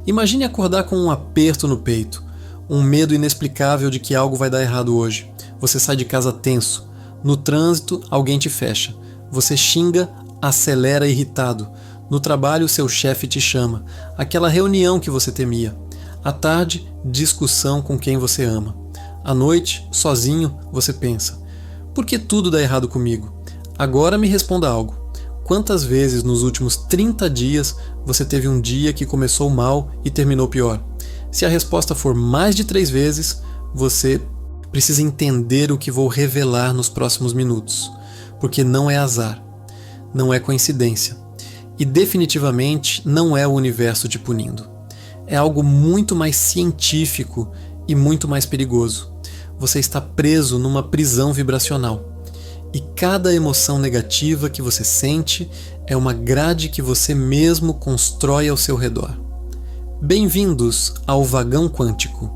Imagine acordar com um aperto no peito, um medo inexplicável de que algo vai dar errado hoje. Você sai de casa tenso. No trânsito, alguém te fecha. Você xinga, acelera irritado. No trabalho, seu chefe te chama. Aquela reunião que você temia. À tarde, discussão com quem você ama. À noite, sozinho, você pensa: por que tudo dá errado comigo? Agora me responda algo. Quantas vezes nos últimos 30 dias você teve um dia que começou mal e terminou pior? Se a resposta for mais de 3 vezes, você precisa entender o que vou revelar nos próximos minutos. Porque não é azar, não é coincidência. E definitivamente não é o universo te punindo. É algo muito mais científico e muito mais perigoso. Você está preso numa prisão vibracional. E cada emoção negativa que você sente é uma grade que você mesmo constrói ao seu redor. Bem-vindos ao Vagão Quântico.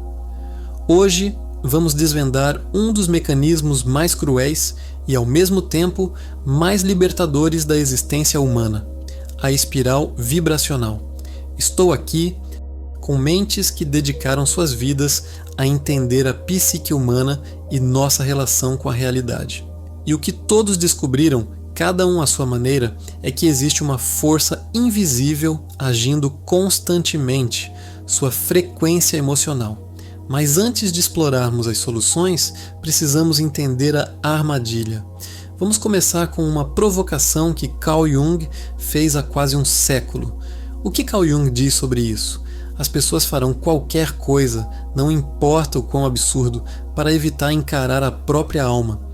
Hoje vamos desvendar um dos mecanismos mais cruéis e ao mesmo tempo mais libertadores da existência humana, a espiral vibracional. Estou aqui com mentes que dedicaram suas vidas a entender a psique humana e nossa relação com a realidade. E o que todos descobriram, cada um à sua maneira, é que existe uma força invisível agindo constantemente, sua frequência emocional. Mas antes de explorarmos as soluções, precisamos entender a armadilha. Vamos começar com uma provocação que Carl Jung fez há quase um século. O que Carl Jung diz sobre isso? As pessoas farão qualquer coisa, não importa o quão absurdo, para evitar encarar a própria alma.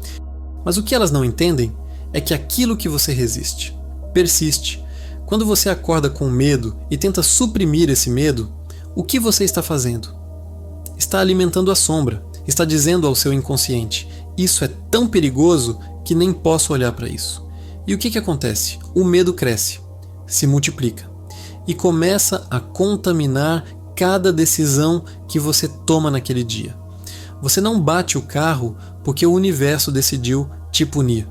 Mas o que elas não entendem é que aquilo que você resiste persiste. Quando você acorda com medo e tenta suprimir esse medo, o que você está fazendo? Está alimentando a sombra, está dizendo ao seu inconsciente: isso é tão perigoso que nem posso olhar para isso. E o que acontece? O medo cresce, se multiplica e começa a contaminar cada decisão que você toma naquele dia. Você não bate o carro porque o universo decidiu te punir.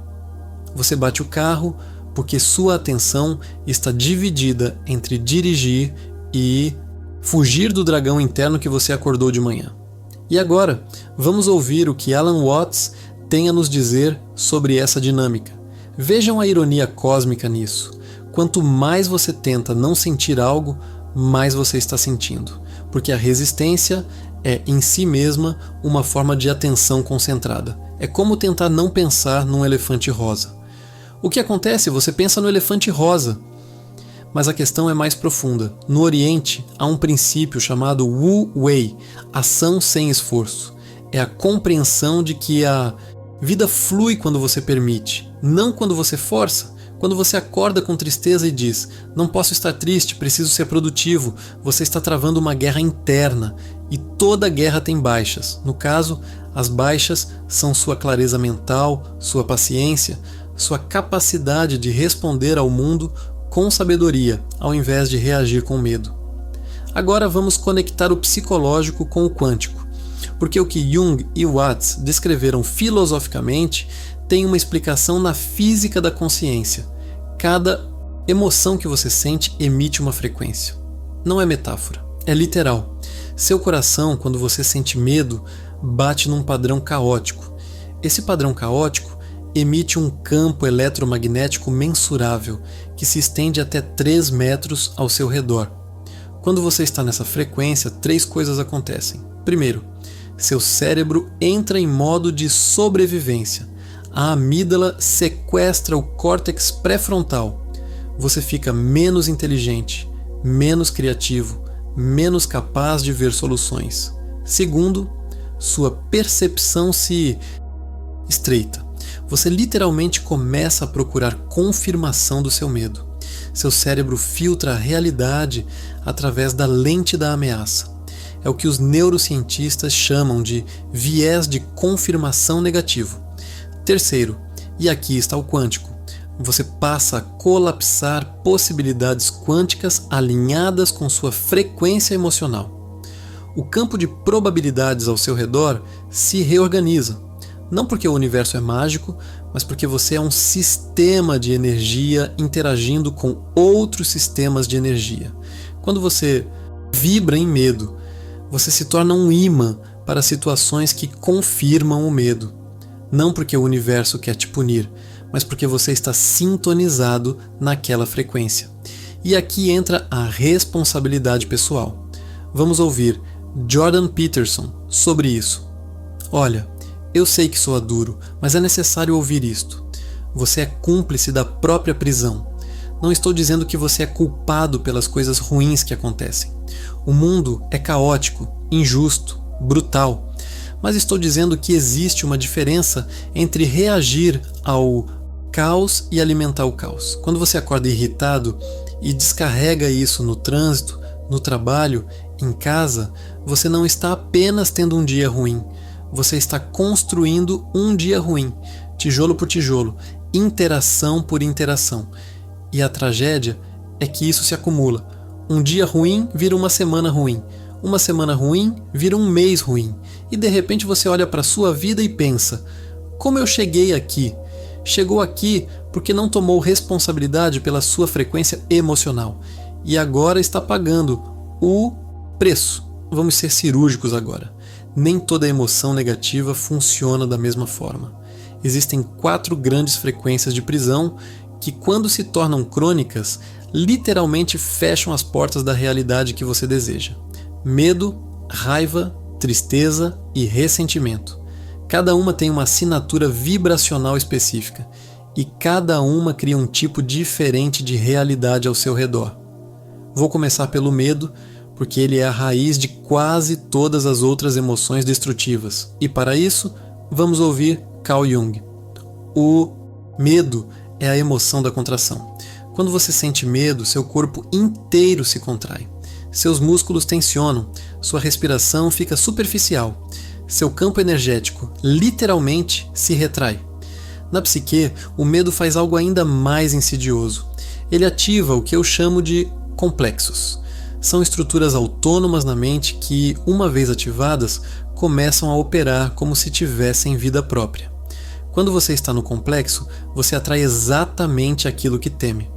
Você bate o carro porque sua atenção está dividida entre dirigir e fugir do dragão interno que você acordou de manhã. E agora, vamos ouvir o que Alan Watts tem a nos dizer sobre essa dinâmica. Vejam a ironia cósmica nisso. Quanto mais você tenta não sentir algo, mais você está sentindo. Porque a resistência é, em si mesma, uma forma de atenção concentrada. É como tentar não pensar num elefante rosa. O que acontece? Você pensa no elefante rosa. Mas a questão é mais profunda. No Oriente, há um princípio chamado Wu Wei, ação sem esforço. É a compreensão de que a vida flui quando você permite, não quando você força. Quando você acorda com tristeza e diz: não posso estar triste, preciso ser produtivo, você está travando uma guerra interna. E toda guerra tem baixas. No caso, as baixas são sua clareza mental, sua paciência, sua capacidade de responder ao mundo com sabedoria, ao invés de reagir com medo. Agora vamos conectar o psicológico com o quântico, porque o que Jung e Watts descreveram filosoficamente tem uma explicação na física da consciência. Cada emoção que você sente emite uma frequência. Não é metáfora, é literal. Seu coração, quando você sente medo, bate num padrão caótico. Esse padrão caótico emite um campo eletromagnético mensurável que se estende até 3 metros ao seu redor. Quando você está nessa frequência, 3 coisas acontecem. Primeiro, seu cérebro entra em modo de sobrevivência. A amígdala sequestra o córtex pré-frontal. Você fica menos inteligente, menos criativo, menos capaz de ver soluções. Segundo, sua percepção se estreita. Você literalmente começa a procurar confirmação do seu medo. Seu cérebro filtra a realidade através da lente da ameaça. É o que os neurocientistas chamam de viés de confirmação negativo. Terceiro, e aqui está o quântico, você passa a colapsar possibilidades quânticas alinhadas com sua frequência emocional. O campo de probabilidades ao seu redor se reorganiza, não porque o universo é mágico, mas porque você é um sistema de energia interagindo com outros sistemas de energia. Quando você vibra em medo. Você se torna um imã para situações que confirmam o medo. Não porque o universo quer te punir, mas porque você está sintonizado naquela frequência. E aqui entra a responsabilidade pessoal. Vamos ouvir Jordan Peterson sobre isso. Olha, eu sei que soa duro, mas é necessário ouvir isto. Você é cúmplice da própria prisão. Não estou dizendo que você é culpado pelas coisas ruins que acontecem. O mundo é caótico, injusto, brutal. Mas estou dizendo que existe uma diferença entre reagir ao caos e alimentar o caos. Quando você acorda irritado e descarrega isso no trânsito, no trabalho, em casa, você não está apenas tendo um dia ruim. Você está construindo um dia ruim, tijolo por tijolo, interação por interação. E a tragédia é que isso se acumula. Um dia ruim vira uma semana ruim vira um mês ruim. E de repente você olha para a sua vida e pensa: como eu cheguei aqui? Chegou aqui porque não tomou responsabilidade pela sua frequência emocional. E agora está pagando o preço. Vamos ser cirúrgicos agora. Nem toda emoção negativa funciona da mesma forma. Existem 4 grandes frequências de prisão que, quando se tornam crônicas, literalmente fecham as portas da realidade que você deseja. Medo, raiva, tristeza e ressentimento. Cada uma tem uma assinatura vibracional específica e cada uma cria um tipo diferente de realidade ao seu redor. Vou começar pelo medo, porque ele é a raiz de quase todas as outras emoções destrutivas. E para isso, vamos ouvir Carl Jung. O medo é a emoção da contração. Quando você sente medo, seu corpo inteiro se contrai. Seus músculos tensionam, sua respiração fica superficial. Seu campo energético, literalmente, se retrai. Na psique, o medo faz algo ainda mais insidioso. Ele ativa o que eu chamo de complexos. São estruturas autônomas na mente que, uma vez ativadas, começam a operar como se tivessem vida própria. Quando você está no complexo, você atrai exatamente aquilo que teme,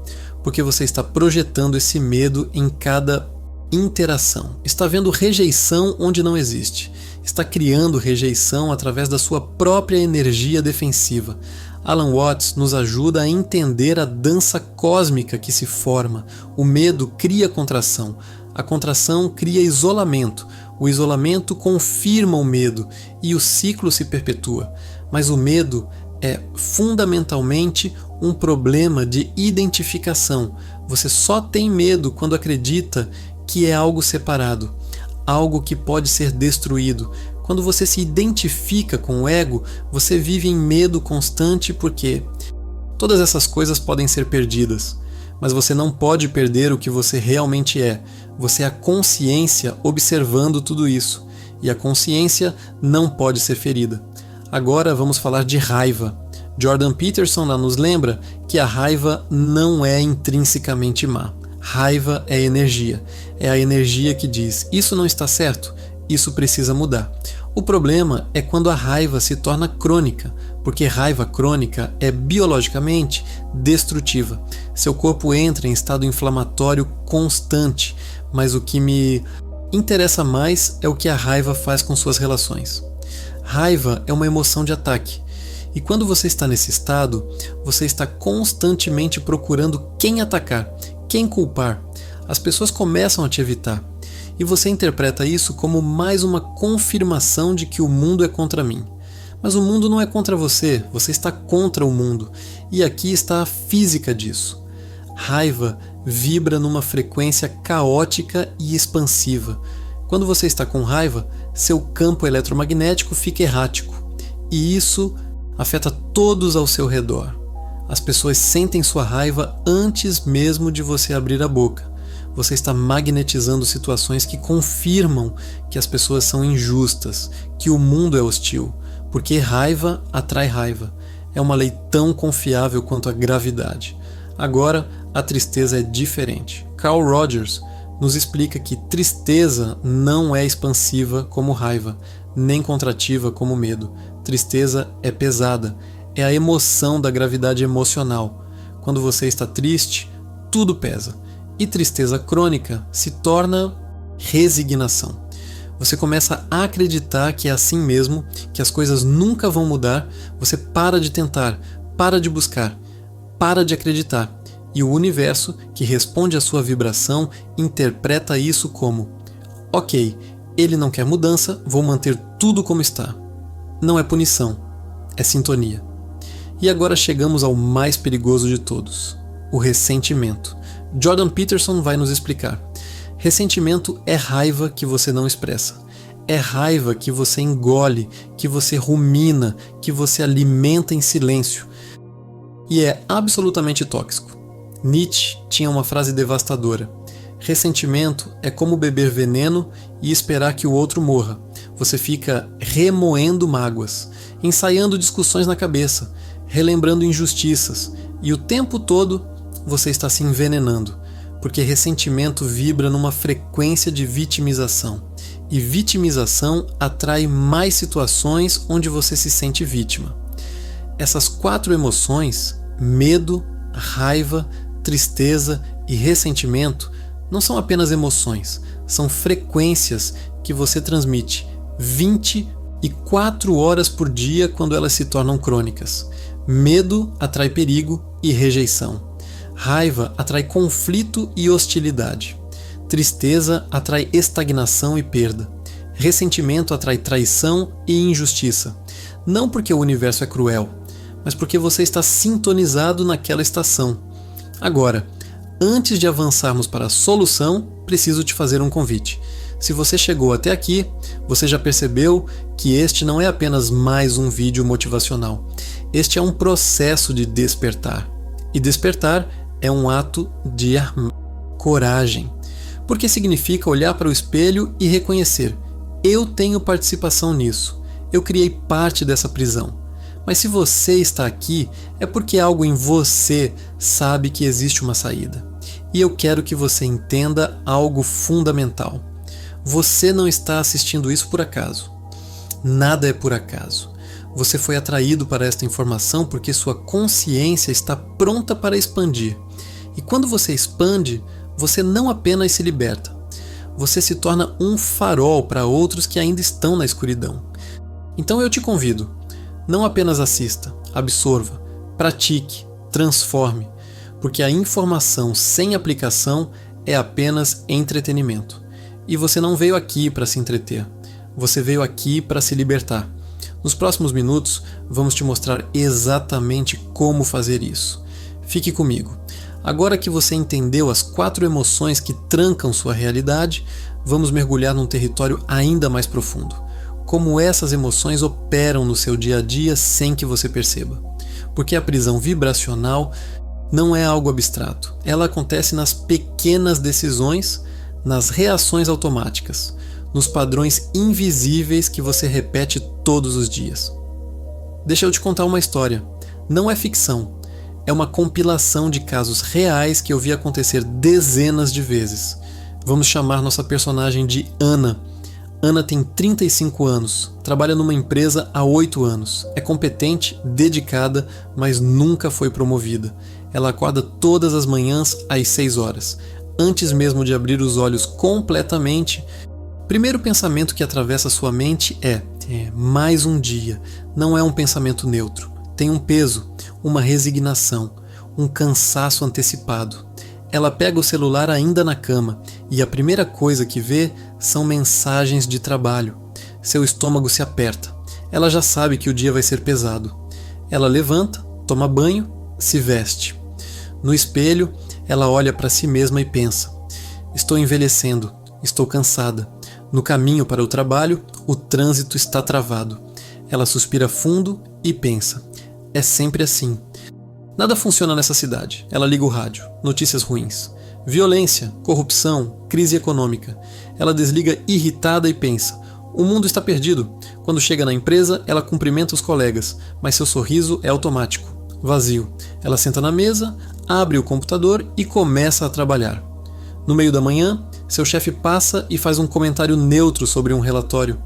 porque você está projetando esse medo em cada interação. Está vendo rejeição onde não existe. Está criando rejeição através da sua própria energia defensiva. Alan Watts nos ajuda a entender a dança cósmica que se forma. O medo cria contração. A contração cria isolamento. O isolamento confirma o medo e o ciclo se perpetua. Mas o medo é fundamentalmente um problema de identificação. Você só tem medo quando acredita que é algo separado, algo que pode ser destruído. Quando você se identifica com o ego, você vive em medo constante porque todas essas coisas podem ser perdidas, mas você não pode perder o que você realmente é. Você é a consciência observando tudo isso, e a consciência não pode ser ferida. Agora vamos falar de raiva. Jordan Peterson nos lembra que a raiva não é intrinsecamente má. Raiva é energia. É a energia que diz: isso não está certo, isso precisa mudar. O problema é quando a raiva se torna crônica, porque raiva crônica é biologicamente destrutiva. Seu corpo entra em estado inflamatório constante, mas o que me interessa mais é o que a raiva faz com suas relações. Raiva é uma emoção de ataque. E quando você está nesse estado, você está constantemente procurando quem atacar, quem culpar. As pessoas começam a te evitar. E você interpreta isso como mais uma confirmação de que o mundo é contra mim. Mas o mundo não é contra você, você está contra o mundo. E aqui está a física disso. Raiva vibra numa frequência caótica e expansiva. Quando você está com raiva, seu campo eletromagnético fica errático. E isso afeta todos ao seu redor. As pessoas sentem sua raiva antes mesmo de você abrir a boca. Você está magnetizando situações que confirmam que as pessoas são injustas, que o mundo é hostil, porque raiva atrai raiva. É uma lei tão confiável quanto a gravidade. Agora, a tristeza é diferente. Carl Rogers nos explica que tristeza não é expansiva como raiva, nem contrativa como medo. Tristeza é pesada, é a emoção da gravidade emocional. Quando você está triste, tudo pesa. E tristeza crônica se torna resignação. Você começa a acreditar que é assim mesmo, que as coisas nunca vão mudar, você para de tentar, para de buscar, para de acreditar. E o universo, que responde à sua vibração, interpreta isso como: ok, ele não quer mudança, vou manter tudo como está. Não é punição, é sintonia. E agora chegamos ao mais perigoso de todos, o ressentimento. Jordan Peterson vai nos explicar. Ressentimento é raiva que você não expressa. É raiva que você engole, que você rumina, que você alimenta em silêncio. E é absolutamente tóxico. Nietzsche tinha uma frase devastadora: ressentimento é como beber veneno e esperar que o outro morra. Você fica remoendo mágoas, ensaiando discussões na cabeça, relembrando injustiças, e o tempo todo você está se envenenando, porque ressentimento vibra numa frequência de vitimização, e vitimização atrai mais situações onde você se sente vítima. Essas 4 emoções, medo, raiva, tristeza e ressentimento, não são apenas emoções, são frequências que você transmite 24 horas por dia quando elas se tornam crônicas. Medo atrai perigo e rejeição. Raiva atrai conflito e hostilidade. Tristeza atrai estagnação e perda. Ressentimento atrai traição e injustiça. Não porque o universo é cruel, mas porque você está sintonizado naquela estação. Agora, antes de avançarmos para a solução, preciso te fazer um convite. Se você chegou até aqui, você já percebeu que este não é apenas mais um vídeo motivacional. Este é um processo de despertar. E despertar é um ato de coragem. Porque significa olhar para o espelho e reconhecer: eu tenho participação nisso. Eu criei parte dessa prisão. Mas se você está aqui, é porque algo em você sabe que existe uma saída. E eu quero que você entenda algo fundamental. Você não está assistindo isso por acaso. Nada é por acaso. Você foi atraído para esta informação porque sua consciência está pronta para expandir. E quando você expande, você não apenas se liberta, você se torna um farol para outros que ainda estão na escuridão. Então eu te convido, não apenas assista, absorva, pratique, transforme, porque a informação sem aplicação é apenas entretenimento. E você não veio aqui para se entreter, você veio aqui para se libertar. Nos próximos minutos, vamos te mostrar exatamente como fazer isso. Fique comigo. Agora que você entendeu as 4 emoções que trancam sua realidade, vamos mergulhar num território ainda mais profundo. Como essas emoções operam no seu dia a dia sem que você perceba. Porque a prisão vibracional não é algo abstrato. Ela acontece nas pequenas decisões, nas reações automáticas, nos padrões invisíveis que você repete todos os dias. Deixa eu te contar uma história. Não é ficção. É uma compilação de casos reais que eu vi acontecer dezenas de vezes. Vamos chamar nossa personagem de Ana. Ana tem 35 anos, trabalha numa empresa há 8 anos, é competente, dedicada, mas nunca foi promovida. Ela acorda todas as manhãs às 6 horas. Antes mesmo de abrir os olhos completamente, o primeiro pensamento que atravessa sua mente é mais um dia. Não é um pensamento neutro. Tem um peso, uma resignação, um cansaço antecipado. Ela pega o celular ainda na cama e a primeira coisa que vê são mensagens de trabalho. Seu estômago se aperta. Ela já sabe que o dia vai ser pesado. Ela levanta, toma banho, se veste. No espelho, ela olha para si mesma e pensa: estou envelhecendo, estou cansada. No caminho para o trabalho, o trânsito está travado. Ela suspira fundo e pensa: é sempre assim. Nada funciona nessa cidade. Ela liga o rádio. Notícias ruins. Violência, corrupção, crise econômica. Ela desliga irritada e pensa: o mundo está perdido. Quando chega na empresa, ela cumprimenta os colegas, mas seu sorriso é automático, vazio. Ela senta na mesa, abre o computador e começa a trabalhar. No meio da manhã, seu chefe passa e faz um comentário neutro sobre um relatório.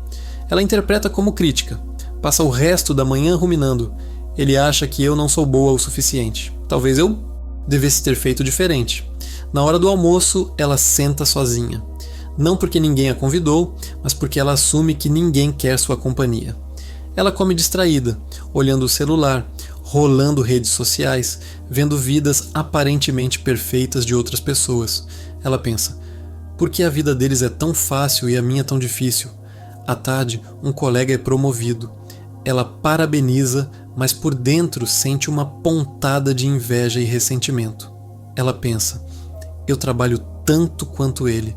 Ela interpreta como crítica. Passa o resto da manhã ruminando. Ele acha que eu não sou boa o suficiente. Talvez eu devesse ter feito diferente. Na hora do almoço, ela senta sozinha. Não porque ninguém a convidou, mas porque ela assume que ninguém quer sua companhia. Ela come distraída, olhando o celular, rolando redes sociais, vendo vidas aparentemente perfeitas de outras pessoas. Ela pensa: por que a vida deles é tão fácil e a minha tão difícil? À tarde, um colega é promovido. Ela parabeniza, mas por dentro sente uma pontada de inveja e ressentimento. Ela pensa: eu trabalho tanto quanto ele,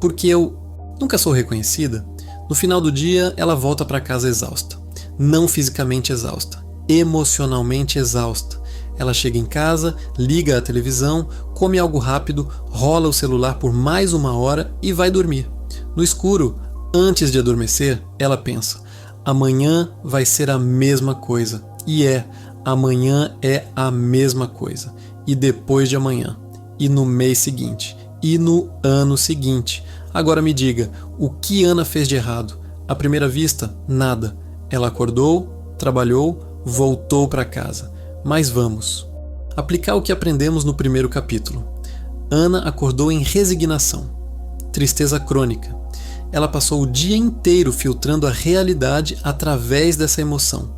porque eu nunca sou reconhecida? No final do dia, ela volta para casa exausta. Não fisicamente exausta, emocionalmente exausta. Ela chega em casa, liga a televisão, come algo rápido, rola o celular por mais 1 hora e vai dormir. No escuro, antes de adormecer, ela pensa: amanhã vai ser a mesma coisa. E amanhã é a mesma coisa. E depois de amanhã. E no mês seguinte. E no ano seguinte. Agora me diga, o que Ana fez de errado? À primeira vista, nada. Ela acordou, trabalhou, voltou para casa. Mas vamos aplicar o que aprendemos no primeiro capítulo. Ana acordou em resignação, tristeza crônica. Ela passou o dia inteiro filtrando a realidade através dessa emoção.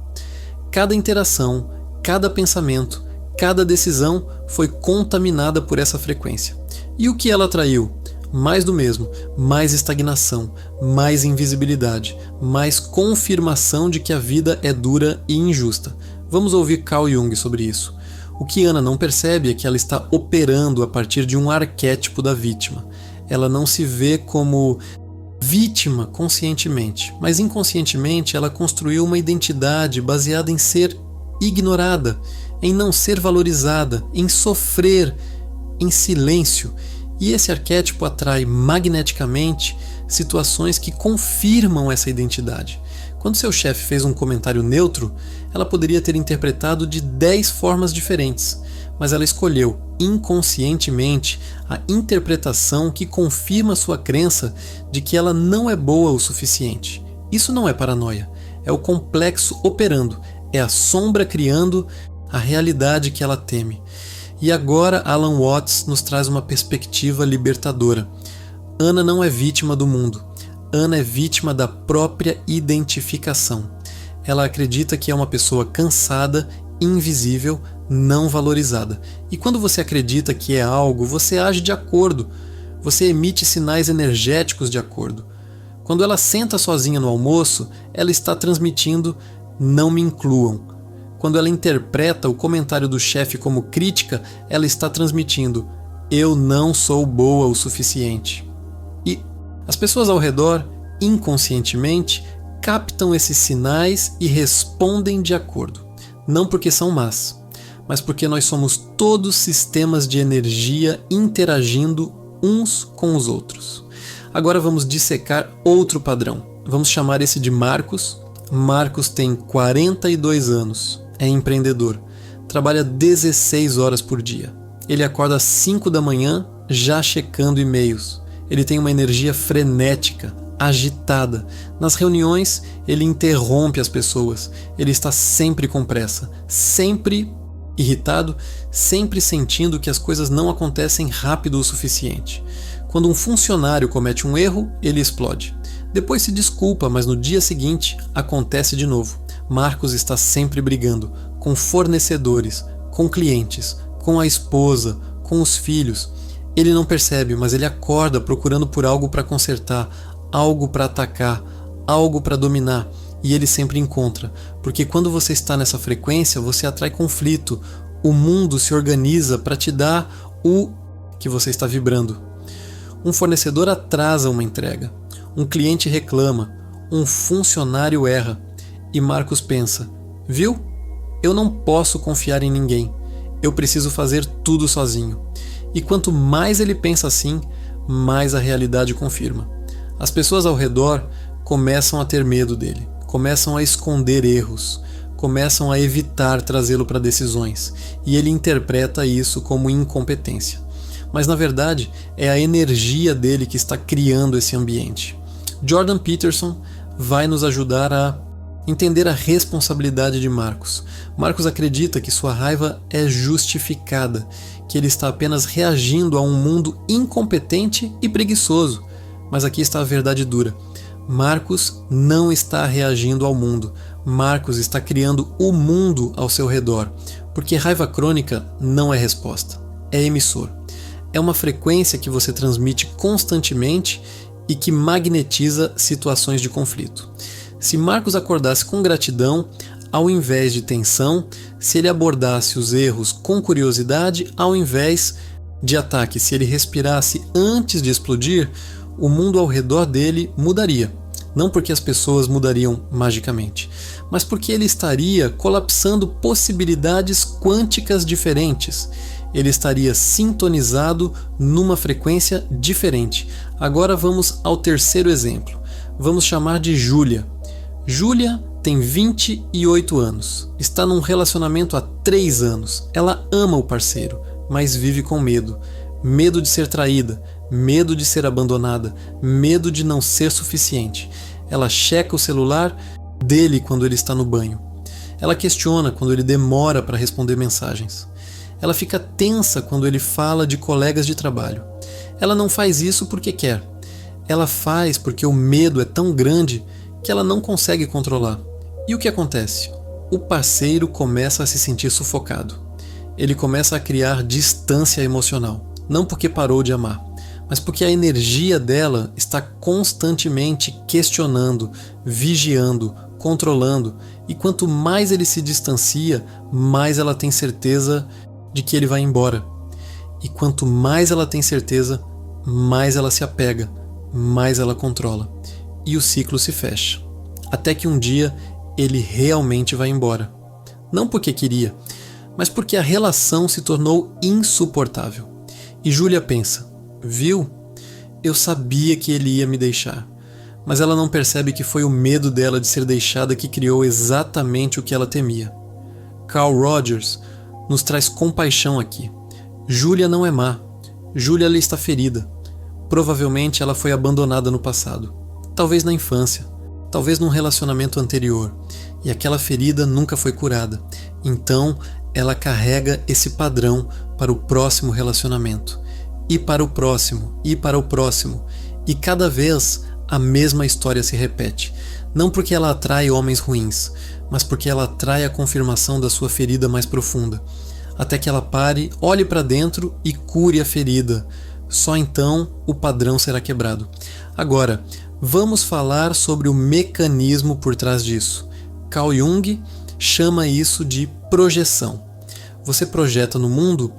Cada interação, cada pensamento, cada decisão foi contaminada por essa frequência. E o que ela atraiu? Mais do mesmo, mais estagnação, mais invisibilidade, mais confirmação de que a vida é dura e injusta. Vamos ouvir Carl Jung sobre isso. O que Ana não percebe é que ela está operando a partir de um arquétipo da vítima. Ela não se vê como vítima conscientemente, mas inconscientemente ela construiu uma identidade baseada em ser ignorada, em não ser valorizada, em sofrer, em silêncio. E esse arquétipo atrai magneticamente situações que confirmam essa identidade. Quando seu chefe fez um comentário neutro, ela poderia ter interpretado de 10 formas diferentes, mas ela escolheu inconscientemente a interpretação que confirma sua crença de que ela não é boa o suficiente. Isso não é paranoia, é o complexo operando, é a sombra criando a realidade que ela teme. E agora Alan Watts nos traz uma perspectiva libertadora. Ana não é vítima do mundo. Ana é vítima da própria identificação. Ela acredita que é uma pessoa cansada, invisível, não valorizada. E quando você acredita que é algo, você age de acordo. Você emite sinais energéticos de acordo. Quando ela senta sozinha no almoço, ela está transmitindo: não me incluam. Quando ela interpreta o comentário do chefe como crítica, ela está transmitindo: eu não sou boa o suficiente. E as pessoas ao redor, inconscientemente, captam esses sinais e respondem de acordo. Não porque são más, mas porque nós somos todos sistemas de energia interagindo uns com os outros. Agora vamos dissecar outro padrão. Vamos chamar esse de Marcos. Marcos tem 42 anos, é empreendedor, trabalha 16 horas por dia. Ele acorda às 5 da manhã já checando e-mails. Ele tem uma energia frenética, agitada. Nas reuniões, ele interrompe as pessoas. Ele está sempre com pressa, sempre irritado, sempre sentindo que as coisas não acontecem rápido o suficiente. Quando um funcionário comete um erro, ele explode. Depois se desculpa, mas no dia seguinte acontece de novo. Marcos está sempre brigando com fornecedores, com clientes, com a esposa, com os filhos. Ele não percebe, mas ele acorda procurando por algo para consertar, algo para atacar, algo para dominar. E ele sempre encontra, porque quando você está nessa frequência, você atrai conflito. O mundo se organiza para te dar o que você está vibrando. Um fornecedor atrasa uma entrega, um cliente reclama, um funcionário erra. E Marcos pensa: viu? Eu não posso confiar em ninguém. Eu preciso fazer tudo sozinho. E quanto mais ele pensa assim, mais a realidade confirma. As pessoas ao redor começam a ter medo dele, começam a esconder erros, começam a evitar trazê-lo para decisões, e ele interpreta isso como incompetência. Mas na verdade é a energia dele que está criando esse ambiente. Jordan Peterson vai nos ajudar a entender a responsabilidade de Marcos. Marcos acredita que sua raiva é justificada, que ele está apenas reagindo a um mundo incompetente e preguiçoso. Mas aqui está a verdade dura. Marcos não está reagindo ao mundo. Marcos está criando o mundo ao seu redor. Porque raiva crônica não é resposta, é emissor. É uma frequência que você transmite constantemente e que magnetiza situações de conflito. Se Marcos acordasse com gratidão, ao invés de tensão, se ele abordasse os erros com curiosidade, ao invés de ataque, se ele respirasse antes de explodir, o mundo ao redor dele mudaria. Não porque as pessoas mudariam magicamente, mas porque ele estaria colapsando possibilidades quânticas diferentes. Ele estaria sintonizado numa frequência diferente. Agora vamos ao terceiro exemplo. Vamos chamar de Júlia. Júlia tem 28 anos. Está num relacionamento há 3 anos. Ela ama o parceiro, mas vive com medo. Medo de ser traída, medo de ser abandonada, medo de não ser suficiente. Ela checa o celular dele quando ele está no banho. Ela questiona quando ele demora para responder mensagens. Ela fica tensa quando ele fala de colegas de trabalho. Ela não faz isso porque quer. Ela faz porque o medo é tão grande que ela não consegue controlar. E o que acontece? O parceiro começa a se sentir sufocado. Ele começa a criar distância emocional. Não porque parou de amar, mas porque a energia dela está constantemente questionando, vigiando, controlando. E quanto mais ele se distancia, mais ela tem certeza de que ele vai embora. E quanto mais ela tem certeza, mais ela se apega, mais ela controla. E o ciclo se fecha. Até que um dia ele realmente vai embora. Não porque queria, mas porque a relação se tornou insuportável. E Júlia pensa, viu? Eu sabia que ele ia me deixar. Mas ela não percebe que foi o medo dela de ser deixada que criou exatamente o que ela temia. Carl Rogers nos traz compaixão aqui. Júlia não é má. Júlia está ferida. Provavelmente ela foi abandonada no passado. Talvez na infância. Talvez num relacionamento anterior. E aquela ferida nunca foi curada. Então, ela carrega esse padrão para o próximo relacionamento. E para o próximo. E para o próximo. E cada vez a mesma história se repete. Não porque ela atrai homens ruins, mas porque ela atrai a confirmação da sua ferida mais profunda. Até que ela pare, olhe para dentro e cure a ferida. Só então o padrão será quebrado. Agora, vamos falar sobre o mecanismo por trás disso. Carl Jung chama isso de projeção. Você projeta no mundo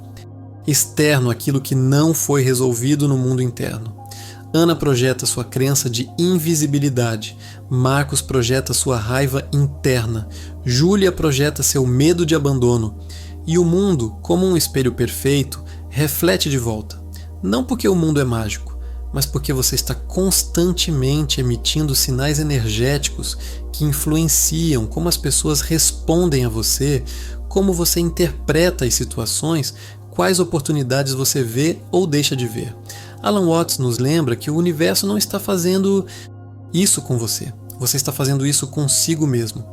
externo aquilo que não foi resolvido no mundo interno. Ana projeta sua crença de invisibilidade. Marcos projeta sua raiva interna. Júlia projeta seu medo de abandono. E o mundo, como um espelho perfeito, reflete de volta. Não porque o mundo é mágico, mas porque você está constantemente emitindo sinais energéticos que influenciam como as pessoas respondem a você, como você interpreta as situações, quais oportunidades você vê ou deixa de ver. Alan Watts nos lembra que o universo não está fazendo isso com você. Você está fazendo isso consigo mesmo.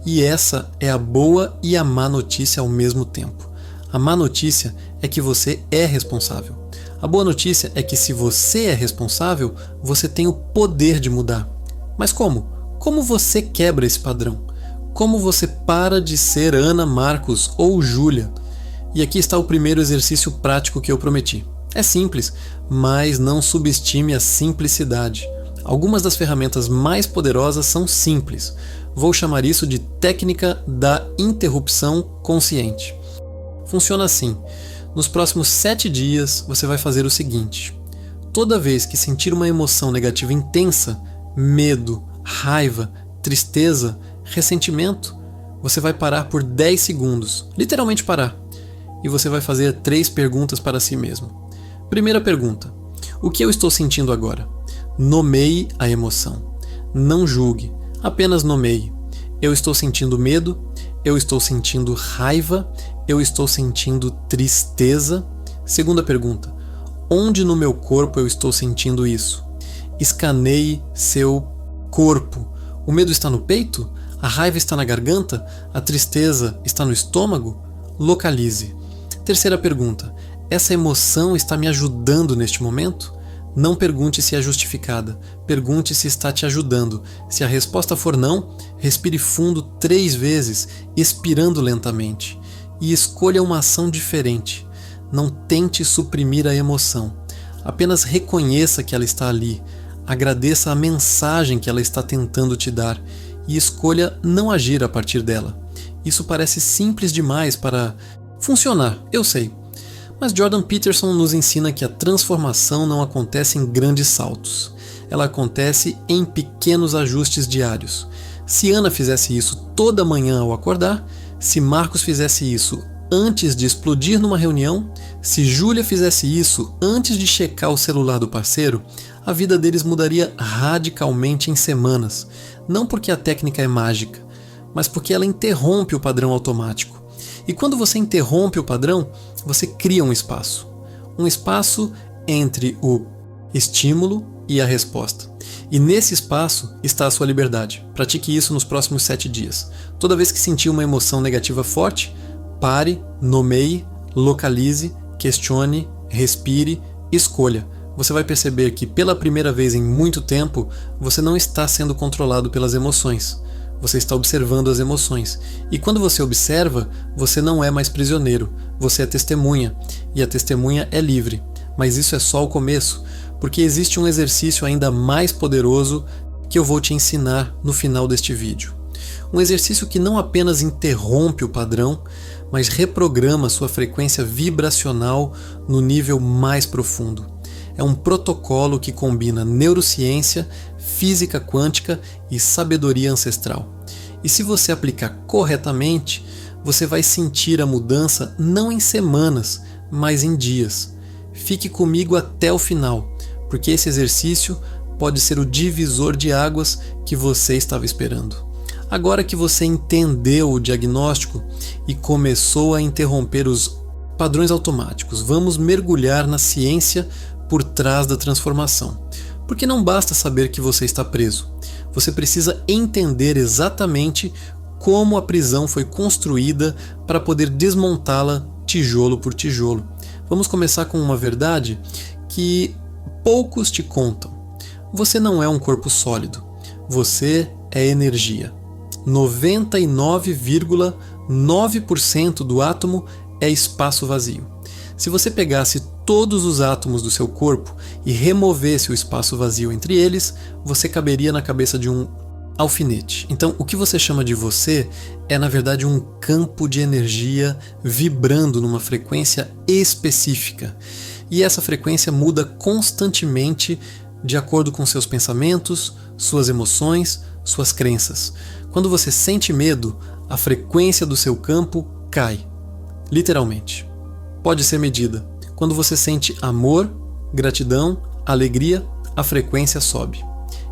E essa é a boa e a má notícia ao mesmo tempo. A má notícia é que você é responsável. A boa notícia é que se você é responsável, você tem o poder de mudar. Mas como? Como você quebra esse padrão? Como você para de ser Ana, Marcos ou Júlia? E aqui está o primeiro exercício prático que eu prometi. É simples, mas não subestime a simplicidade. Algumas das ferramentas mais poderosas são simples. Vou chamar isso de técnica da interrupção consciente. Funciona assim. Nos próximos 7 dias, você vai fazer o seguinte. Toda vez que sentir uma emoção negativa intensa, medo, raiva, tristeza, ressentimento, você vai parar por 10 segundos. Literalmente parar. E você vai fazer 3 perguntas para si mesmo. Primeira pergunta. O que eu estou sentindo agora? Nomeie a emoção. Não julgue. Apenas nomeie. Eu estou sentindo medo. Eu estou sentindo raiva. Eu estou sentindo tristeza. Segunda pergunta. Onde no meu corpo eu estou sentindo isso? Escaneie seu corpo. O medo está no peito? A raiva está na garganta? A tristeza está no estômago? Localize. Terceira pergunta. Essa emoção está me ajudando neste momento? Não pergunte se é justificada, pergunte se está te ajudando. Se a resposta for não, respire fundo 3 vezes, expirando lentamente. E escolha uma ação diferente. Não tente suprimir a emoção. Apenas reconheça que ela está ali. Agradeça a mensagem que ela está tentando te dar e escolha não agir a partir dela. Isso parece simples demais para funcionar, eu sei. Mas Jordan Peterson nos ensina que a transformação não acontece em grandes saltos. Ela acontece em pequenos ajustes diários. Se Ana fizesse isso toda manhã ao acordar, se Marcos fizesse isso antes de explodir numa reunião, se Júlia fizesse isso antes de checar o celular do parceiro, a vida deles mudaria radicalmente em semanas. Não porque a técnica é mágica, mas porque ela interrompe o padrão automático. E quando você interrompe o padrão, você cria um espaço. Um espaço entre o estímulo e a resposta. E nesse espaço está a sua liberdade. Pratique isso nos próximos 7 dias. Toda vez que sentir uma emoção negativa forte, pare, nomeie, localize, questione, respire, escolha. Você vai perceber que pela primeira vez em muito tempo, você não está sendo controlado pelas emoções. Você está observando as emoções. E quando você observa, você não é mais prisioneiro. Você é testemunha. E a testemunha é livre. Mas isso é só o começo, porque existe um exercício ainda mais poderoso que eu vou te ensinar no final deste vídeo. Um exercício que não apenas interrompe o padrão, mas reprograma sua frequência vibracional no nível mais profundo. É um protocolo que combina neurociência, física quântica e sabedoria ancestral. E se você aplicar corretamente, você vai sentir a mudança não em semanas, mas em dias. Fique comigo até o final, porque esse exercício pode ser o divisor de águas que você estava esperando. Agora que você entendeu o diagnóstico e começou a interromper os padrões automáticos, vamos mergulhar na ciência por trás da transformação. Porque não basta saber que você está preso. Você precisa entender exatamente como a prisão foi construída para poder desmontá-la tijolo por tijolo. Vamos começar com uma verdade que poucos te contam. Você não é um corpo sólido. Você é energia. 99,9% do átomo é espaço vazio. Se você pegasse todos os átomos do seu corpo e removesse o espaço vazio entre eles, você caberia na cabeça de um alfinete. Então, o que você chama de você é, na verdade, um campo de energia vibrando numa frequência específica. E essa frequência muda constantemente de acordo com seus pensamentos, suas emoções, suas crenças. Quando você sente medo, a frequência do seu campo cai, literalmente. Pode ser medida. Quando você sente amor, gratidão, alegria, a frequência sobe.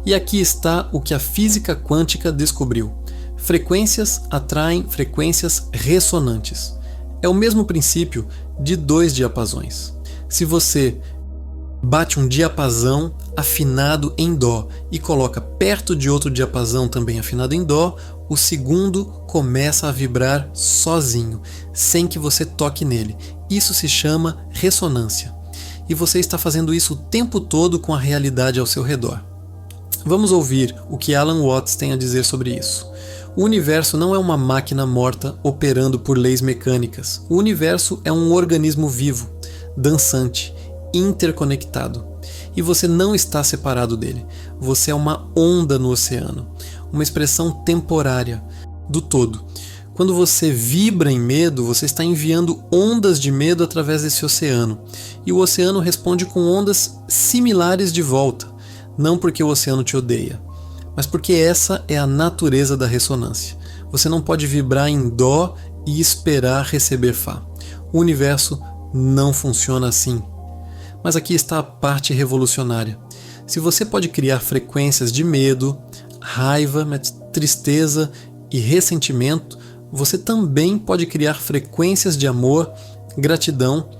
E aqui está o que a física quântica descobriu. Frequências atraem frequências ressonantes. É o mesmo princípio de 2 diapasões. Se você bate um diapasão afinado em dó e coloca perto de outro diapasão também afinado em dó, o segundo começa a vibrar sozinho, sem que você toque nele. Isso se chama ressonância. E você está fazendo isso o tempo todo com a realidade ao seu redor. Vamos ouvir o que Alan Watts tem a dizer sobre isso. O universo não é uma máquina morta operando por leis mecânicas. O universo é um organismo vivo, dançante, interconectado. E você não está separado dele. Você é uma onda no oceano, uma expressão temporária do todo. Quando você vibra em medo, você está enviando ondas de medo através desse oceano. E o oceano responde com ondas similares de volta. Não porque o oceano te odeia, mas porque essa é a natureza da ressonância. Você não pode vibrar em dó e esperar receber fá. O universo não funciona assim. Mas aqui está a parte revolucionária. Se você pode criar frequências de medo, raiva, tristeza e ressentimento, você também pode criar frequências de amor, gratidão,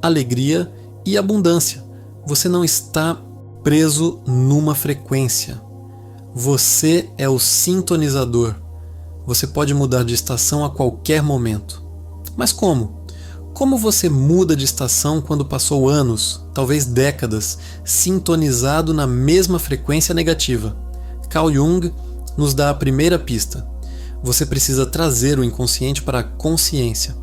alegria e abundância. Você não está preso numa frequência. Você é o sintonizador. Você pode mudar de estação a qualquer momento. Mas como? Como você muda de estação quando passou anos, talvez décadas, sintonizado na mesma frequência negativa? Carl Jung nos dá a primeira pista. Você precisa trazer o inconsciente para a consciência,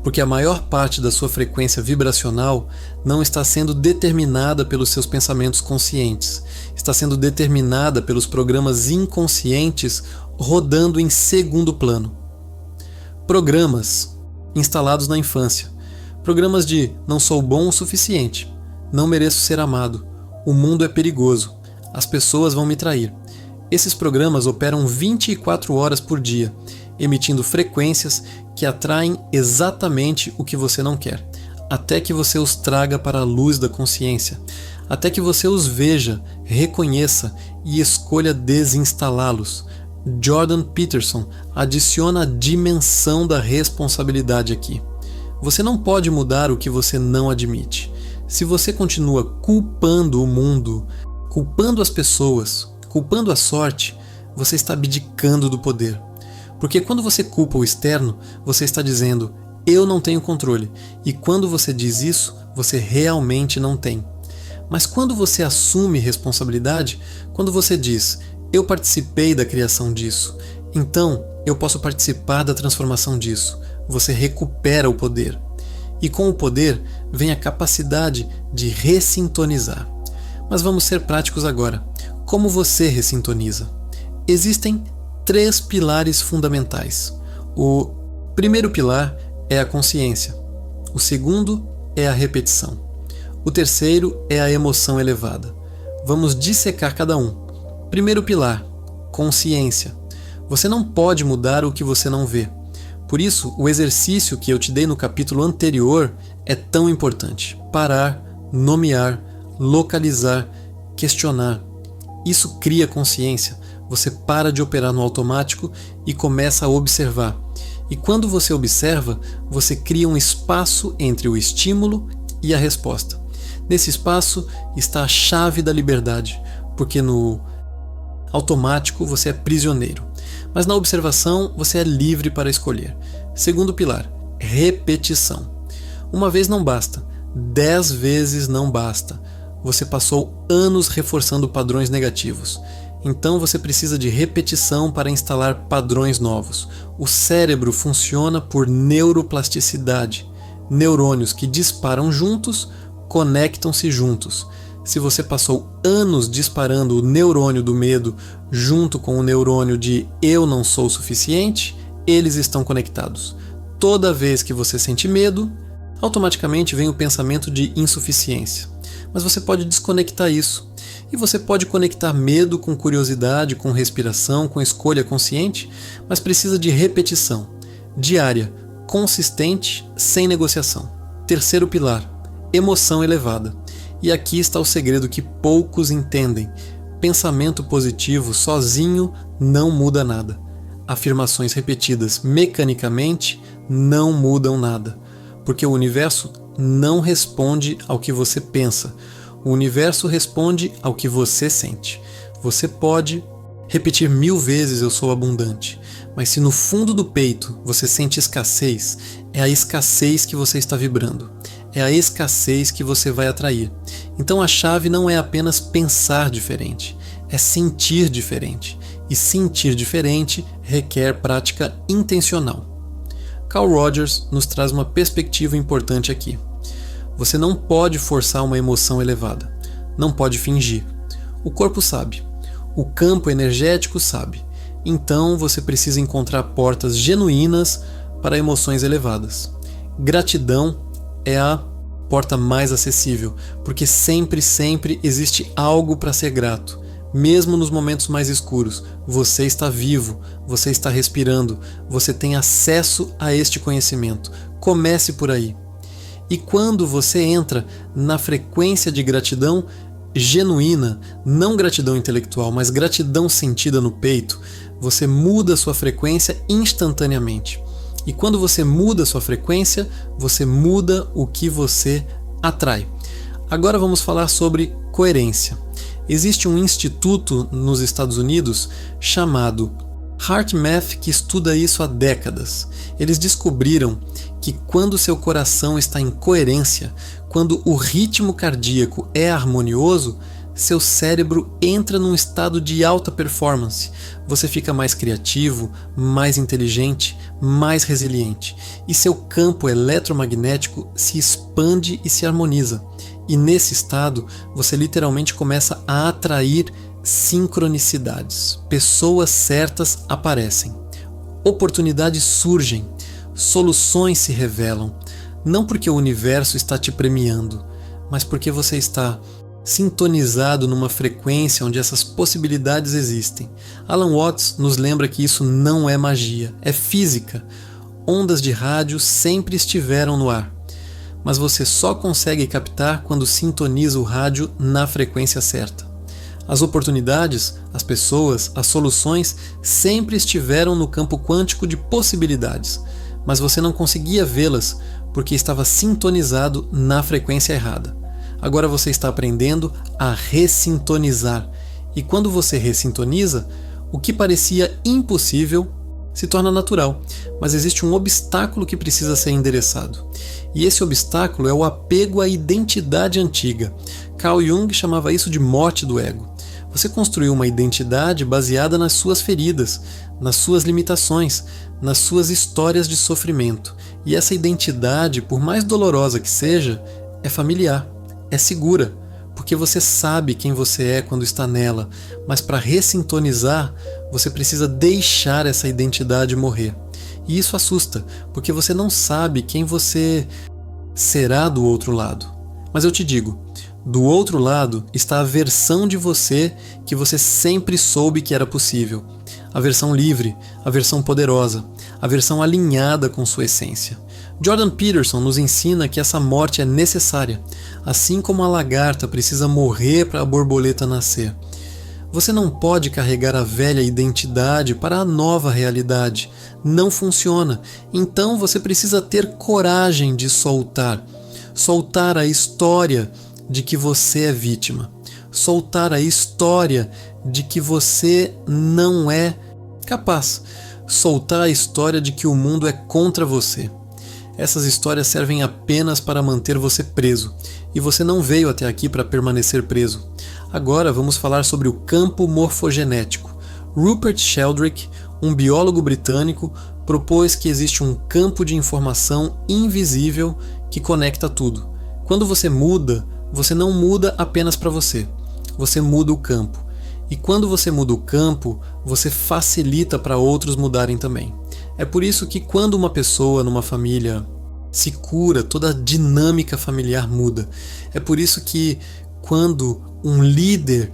porque a maior parte da sua frequência vibracional não está sendo determinada pelos seus pensamentos conscientes, está sendo determinada pelos programas inconscientes rodando em segundo plano. Programas instalados na infância. Programas de não sou bom o suficiente, não mereço ser amado, o mundo é perigoso, as pessoas vão me trair. Esses programas operam 24 horas por dia, emitindo frequências que atraem exatamente o que você não quer, até que você os traga para a luz da consciência, até que você os veja, reconheça e escolha desinstalá-los. Jordan Peterson adiciona a dimensão da responsabilidade aqui. Você não pode mudar o que você não admite. Se você continua culpando o mundo, culpando as pessoas, culpando a sorte, você está abdicando do poder. Porque quando você culpa o externo, você está dizendo, eu não tenho controle. E quando você diz isso, você realmente não tem. Mas quando você assume responsabilidade, quando você diz, eu participei da criação disso, então eu posso participar da transformação disso, você recupera o poder. E com o poder vem a capacidade de ressintonizar. Mas vamos ser práticos agora. Como você ressintoniza? Existem 3 pilares fundamentais. O primeiro pilar é a consciência. O segundo é a repetição. O terceiro é a emoção elevada. Vamos dissecar cada um. Primeiro pilar, consciência. Você não pode mudar o que você não vê. Por isso, o exercício que eu te dei no capítulo anterior é tão importante. Parar, nomear, localizar, questionar. Isso cria consciência. Você para de operar no automático e começa a observar. E quando você observa, você cria um espaço entre o estímulo e a resposta. Nesse espaço está a chave da liberdade, porque no automático você é prisioneiro. Mas na observação você é livre para escolher. Segundo pilar, repetição. Uma vez não basta, 10 vezes não basta. Você passou anos reforçando padrões negativos. Então você precisa de repetição para instalar padrões novos. O cérebro funciona por neuroplasticidade. Neurônios que disparam juntos, conectam-se juntos. Se você passou anos disparando o neurônio do medo junto com o neurônio de eu não sou suficiente, eles estão conectados. Toda vez que você sente medo, automaticamente vem o pensamento de insuficiência. Mas você pode desconectar isso. E você pode conectar medo com curiosidade, com respiração, com escolha consciente, mas precisa de repetição, diária, consistente, sem negociação. Terceiro pilar, emoção elevada. E aqui está o segredo que poucos entendem. Pensamento positivo sozinho não muda nada. Afirmações repetidas mecanicamente não mudam nada, porque o universo não responde ao que você pensa. O universo responde ao que você sente. Você pode repetir 1000 vezes eu sou abundante, mas se no fundo do peito você sente escassez, é a escassez que você está vibrando. É a escassez que você vai atrair. Então a chave não é apenas pensar diferente, é sentir diferente. E sentir diferente requer prática intencional. Carl Rogers nos traz uma perspectiva importante aqui. Você não pode forçar uma emoção elevada. Não pode fingir. O corpo sabe. O campo energético sabe. Então você precisa encontrar portas genuínas para emoções elevadas. Gratidão é a porta mais acessível, porque sempre existe algo para ser grato. Mesmo nos momentos mais escuros, você está vivo, você está respirando, você tem acesso a este conhecimento. Comece por aí. E quando você entra na frequência de gratidão genuína, não gratidão intelectual, mas gratidão sentida no peito, você muda sua frequência instantaneamente. E quando você muda sua frequência, você muda o que você atrai. Agora vamos falar sobre coerência. Existe um instituto nos Estados Unidos chamado HeartMath, que estuda isso há décadas, eles descobriram que quando seu coração está em coerência, quando o ritmo cardíaco é harmonioso, seu cérebro entra num estado de alta performance. Você fica mais criativo, mais inteligente, mais resiliente. E seu campo eletromagnético se expande e se harmoniza. E nesse estado, você literalmente começa a atrair sincronicidades. Pessoas certas aparecem. Oportunidades surgem. Soluções se revelam. Não porque o universo está te premiando, mas porque você está sintonizado numa frequência onde essas possibilidades existem. Alan Watts nos lembra que isso não é magia, é física. Ondas de rádio sempre estiveram no ar, mas você só consegue captar quando sintoniza o rádio na frequência certa. As oportunidades, as pessoas, as soluções sempre estiveram no campo quântico de possibilidades, mas você não conseguia vê-las porque estava sintonizado na frequência errada. Agora você está aprendendo a ressintonizar. E quando você ressintoniza, o que parecia impossível se torna natural. Mas existe um obstáculo que precisa ser endereçado. E esse obstáculo é o apego à identidade antiga. Carl Jung chamava isso de morte do ego. Você construiu uma identidade baseada nas suas feridas, nas suas limitações, nas suas histórias de sofrimento. E essa identidade, por mais dolorosa que seja, é familiar. É segura, porque você sabe quem você é quando está nela, mas para ressintonizar, você precisa deixar essa identidade morrer. E isso assusta, porque você não sabe quem você será do outro lado. Mas eu te digo, do outro lado está a versão de você que você sempre soube que era possível. A versão livre, a versão poderosa, a versão alinhada com sua essência. Jordan Peterson nos ensina que essa morte é necessária, assim como a lagarta precisa morrer para a borboleta nascer. Você não pode carregar a velha identidade para a nova realidade. Não funciona. Então você precisa ter coragem de soltar. Soltar a história de que você é vítima. Soltar a história de que você não é capaz. Soltar a história de que o mundo é contra você. Essas histórias servem apenas para manter você preso, e você não veio até aqui para permanecer preso. Agora vamos falar sobre o campo morfogenético. Rupert Sheldrake, um biólogo britânico, propôs que existe um campo de informação invisível que conecta tudo. Quando você muda, você não muda apenas para você, você muda o campo. E quando você muda o campo, você facilita para outros mudarem também. É por isso que quando uma pessoa numa família se cura, toda a dinâmica familiar muda. É por isso que quando um líder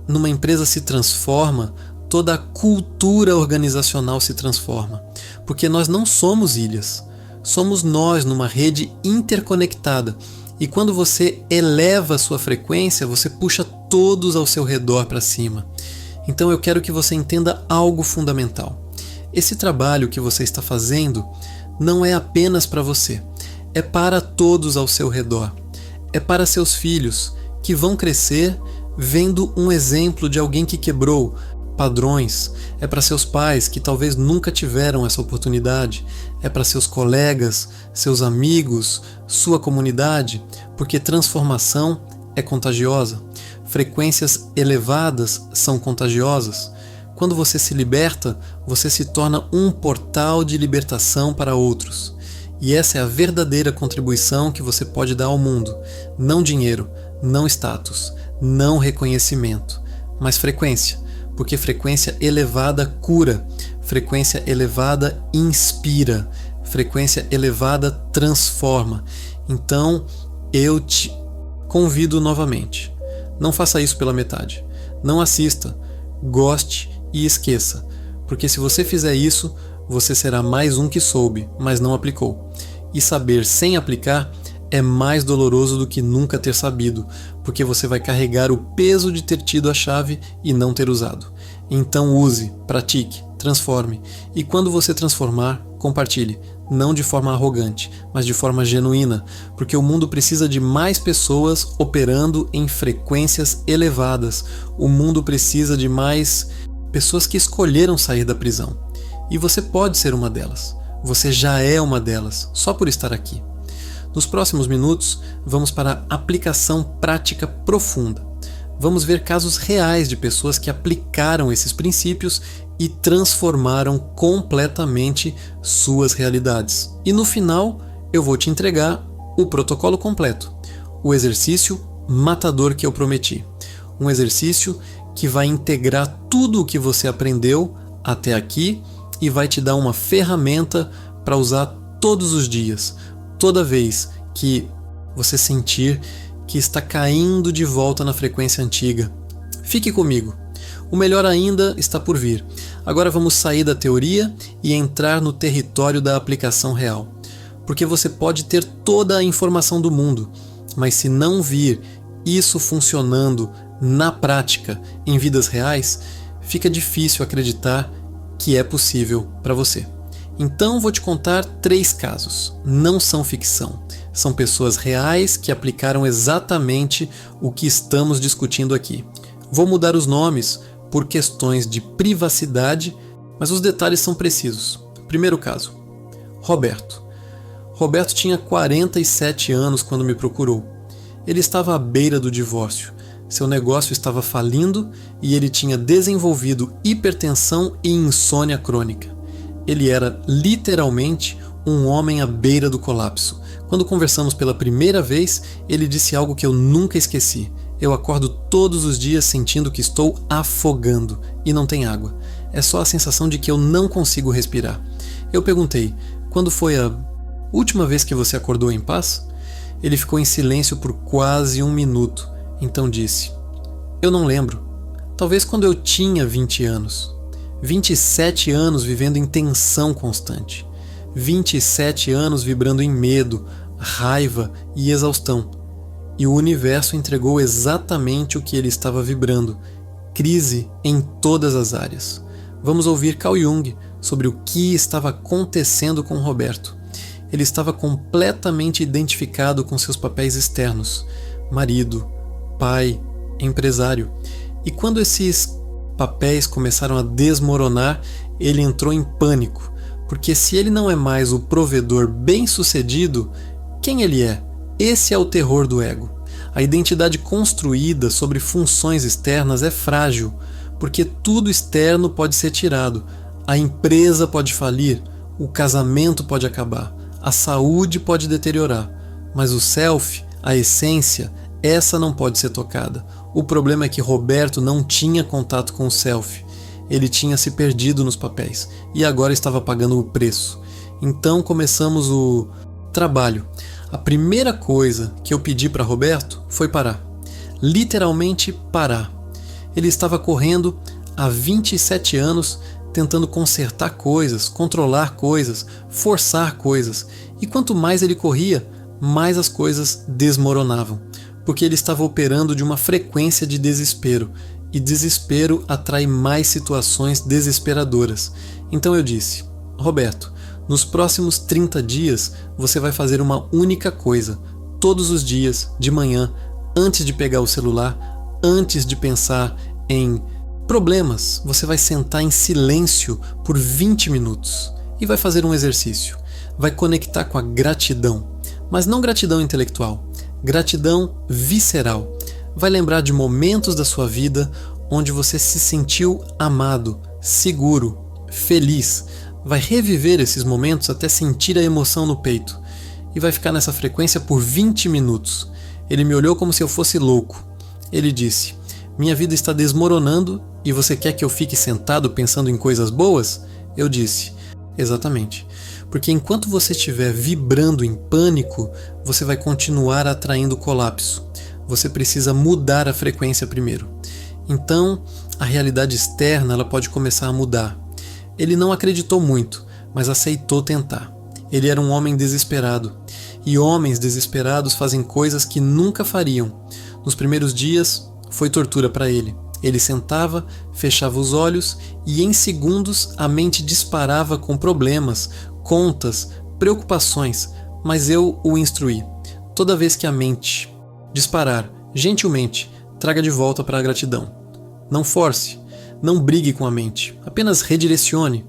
numa empresa se transforma, toda a cultura organizacional se transforma. Porque nós não somos ilhas, somos nós numa rede interconectada. E quando você eleva a sua frequência, você puxa todos ao seu redor para cima. Então eu quero que você entenda algo fundamental. Esse trabalho que você está fazendo não é apenas para você, é para todos ao seu redor. É para seus filhos, que vão crescer vendo um exemplo de alguém que quebrou padrões. É para seus pais, que talvez nunca tiveram essa oportunidade. É para seus colegas, seus amigos, sua comunidade, porque transformação é contagiosa. Frequências elevadas são contagiosas. Quando você se liberta, você se torna um portal de libertação para outros. E essa é a verdadeira contribuição que você pode dar ao mundo. Não dinheiro, não status, não reconhecimento, mas frequência. Porque frequência elevada cura, frequência elevada inspira, frequência elevada transforma. Então, eu te convido novamente. Não faça isso pela metade. Não assista, goste e esqueça, porque se você fizer isso, você será mais um que soube, mas não aplicou. E saber sem aplicar é mais doloroso do que nunca ter sabido, porque você vai carregar o peso de ter tido a chave e não ter usado. Então use, pratique, transforme, e quando você transformar, compartilhe, não de forma arrogante, mas de forma genuína, porque o mundo precisa de mais pessoas operando em frequências elevadas. O mundo precisa de mais pessoas que escolheram sair da prisão. E você pode ser uma delas. Você já é uma delas, só por estar aqui. Nos próximos minutos, vamos para a aplicação prática profunda. Vamos ver casos reais de pessoas que aplicaram esses princípios e transformaram completamente suas realidades. E no final, eu vou te entregar o protocolo completo, o exercício matador que eu prometi. Um exercício que vai integrar tudo o que você aprendeu até aqui e vai te dar uma ferramenta para usar todos os dias, toda vez que você sentir que está caindo de volta na frequência antiga. Fique comigo. O melhor ainda está por vir. Agora vamos sair da teoria e entrar no território da aplicação real. Porque você pode ter toda a informação do mundo, mas se não vir isso funcionando na prática, em vidas reais, fica difícil acreditar que é possível para você. Então vou te contar 3 casos. Não são ficção. São pessoas reais que aplicaram exatamente o que estamos discutindo aqui. Vou mudar os nomes por questões de privacidade, mas os detalhes são precisos. Primeiro caso, Roberto. Roberto tinha 47 anos quando me procurou. Ele estava à beira do divórcio. Seu negócio estava falindo e ele tinha desenvolvido hipertensão e insônia crônica. Ele era literalmente um homem à beira do colapso. Quando conversamos pela primeira vez, ele disse algo que eu nunca esqueci. Eu acordo todos os dias sentindo que estou afogando e não tem água. É só a sensação de que eu não consigo respirar. Eu perguntei, quando foi a última vez que você acordou em paz? Ele ficou em silêncio por quase 1 minuto. Então disse, eu não lembro. Talvez quando eu tinha 20 anos. 27 anos vivendo em tensão constante. 27 anos vibrando em medo, raiva e exaustão. E o universo entregou exatamente o que ele estava vibrando. Crise em todas as áreas. Vamos ouvir Carl Jung sobre o que estava acontecendo com Roberto. Ele estava completamente identificado com seus papéis externos. Marido, pai, empresário. E quando esses papéis começaram a desmoronar, ele entrou em pânico. Porque se ele não é mais o provedor bem-sucedido, quem ele é? Esse é o terror do ego. A identidade construída sobre funções externas é frágil, porque tudo externo pode ser tirado. A empresa pode falir, o casamento pode acabar, a saúde pode deteriorar, mas o self, a essência, essa não pode ser tocada. O problema é que Roberto não tinha contato com o self. Ele tinha se perdido nos papéis e agora estava pagando o preço. Então começamos o trabalho. A primeira coisa que eu pedi para Roberto foi parar. Literalmente parar. Ele estava correndo há 27 anos tentando consertar coisas, controlar coisas, forçar coisas. E quanto mais ele corria, mais as coisas desmoronavam. Porque ele estava operando de uma frequência de desespero. E desespero atrai mais situações desesperadoras. Então eu disse, Roberto, nos próximos 30 dias, você vai fazer uma única coisa, todos os dias, de manhã, antes de pegar o celular, antes de pensar em problemas, você vai sentar em silêncio por 20 minutos e vai fazer um exercício. Vai conectar com a gratidão, mas não gratidão intelectual, gratidão visceral. Vai lembrar de momentos da sua vida onde você se sentiu amado, seguro, feliz. Vai reviver esses momentos até sentir a emoção no peito. E vai ficar nessa frequência por 20 minutos. Ele me olhou como se eu fosse louco. Ele disse, minha vida está desmoronando e você quer que eu fique sentado pensando em coisas boas? Eu disse, exatamente. Porque enquanto você estiver vibrando em pânico, você vai continuar atraindo colapso. Você precisa mudar a frequência primeiro. Então, a realidade externa ela pode começar a mudar. Ele não acreditou muito, mas aceitou tentar. Ele era um homem desesperado. E homens desesperados fazem coisas que nunca fariam. Nos primeiros dias, foi tortura para ele. Ele sentava, fechava os olhos e em segundos a mente disparava com problemas, contas, preocupações, mas eu o instruí. Toda vez que a mente disparar, gentilmente, traga de volta para a gratidão. Não force, Não brigue com a mente, apenas redirecione.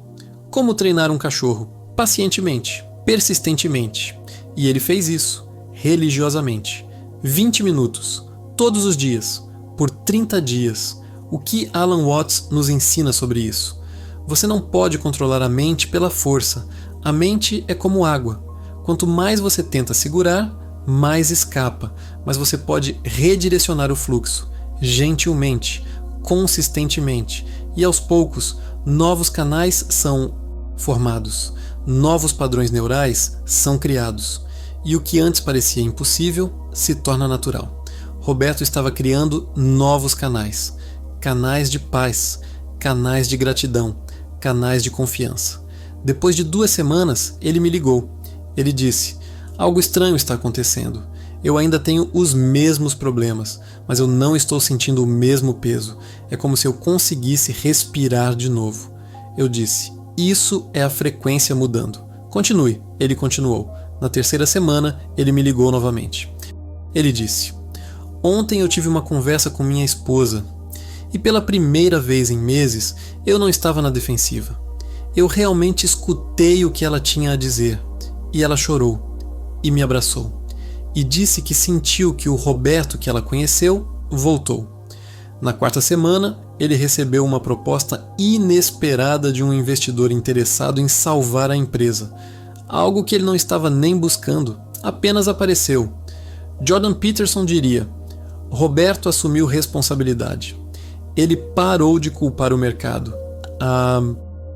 Como treinar um cachorro? Pacientemente, persistentemente. E ele fez isso, religiosamente. 20 minutos, todos os dias, por 30 dias. O que Alan Watts nos ensina sobre isso? Você não pode controlar a mente pela força. A mente é como água. Quanto mais você tenta segurar, mais escapa. Mas você pode redirecionar o fluxo, gentilmente, consistentemente. E aos poucos, novos canais são formados. Novos padrões neurais são criados. E o que antes parecia impossível se torna natural. Roberto estava criando novos canais. Canais de paz, canais de gratidão, canais de confiança. Depois de 2 semanas, ele me ligou. Ele disse: algo estranho está acontecendo. Eu ainda tenho os mesmos problemas, mas eu não estou sentindo o mesmo peso. É como se eu conseguisse respirar de novo. Eu disse: isso é a frequência mudando. Continue. Ele continuou. Na 3ª semana, ele me ligou novamente. Ele disse: ontem eu tive uma conversa com minha esposa e pela primeira vez em meses eu não estava na defensiva. Eu realmente escutei o que ela tinha a dizer e ela chorou e me abraçou e disse que sentiu que o Roberto que ela conheceu voltou. Na 4ª semana, ele recebeu uma proposta inesperada de um investidor interessado em salvar a empresa. Algo que ele não estava nem buscando, apenas apareceu. Jordan Peterson diria: Roberto assumiu responsabilidade. Ele parou de culpar o mercado, a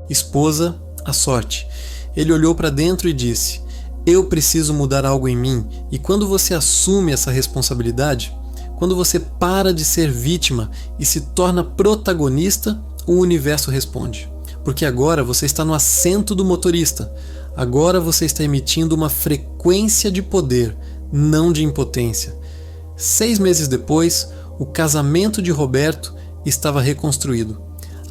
esposa, a sorte. Ele olhou para dentro e disse: eu preciso mudar algo em mim. E quando você assume essa responsabilidade, quando você para de ser vítima e se torna protagonista, o universo responde. Porque agora você está no assento do motorista. Agora você está emitindo uma frequência de poder, não de impotência. 6 meses depois, o casamento de Roberto estava reconstruído.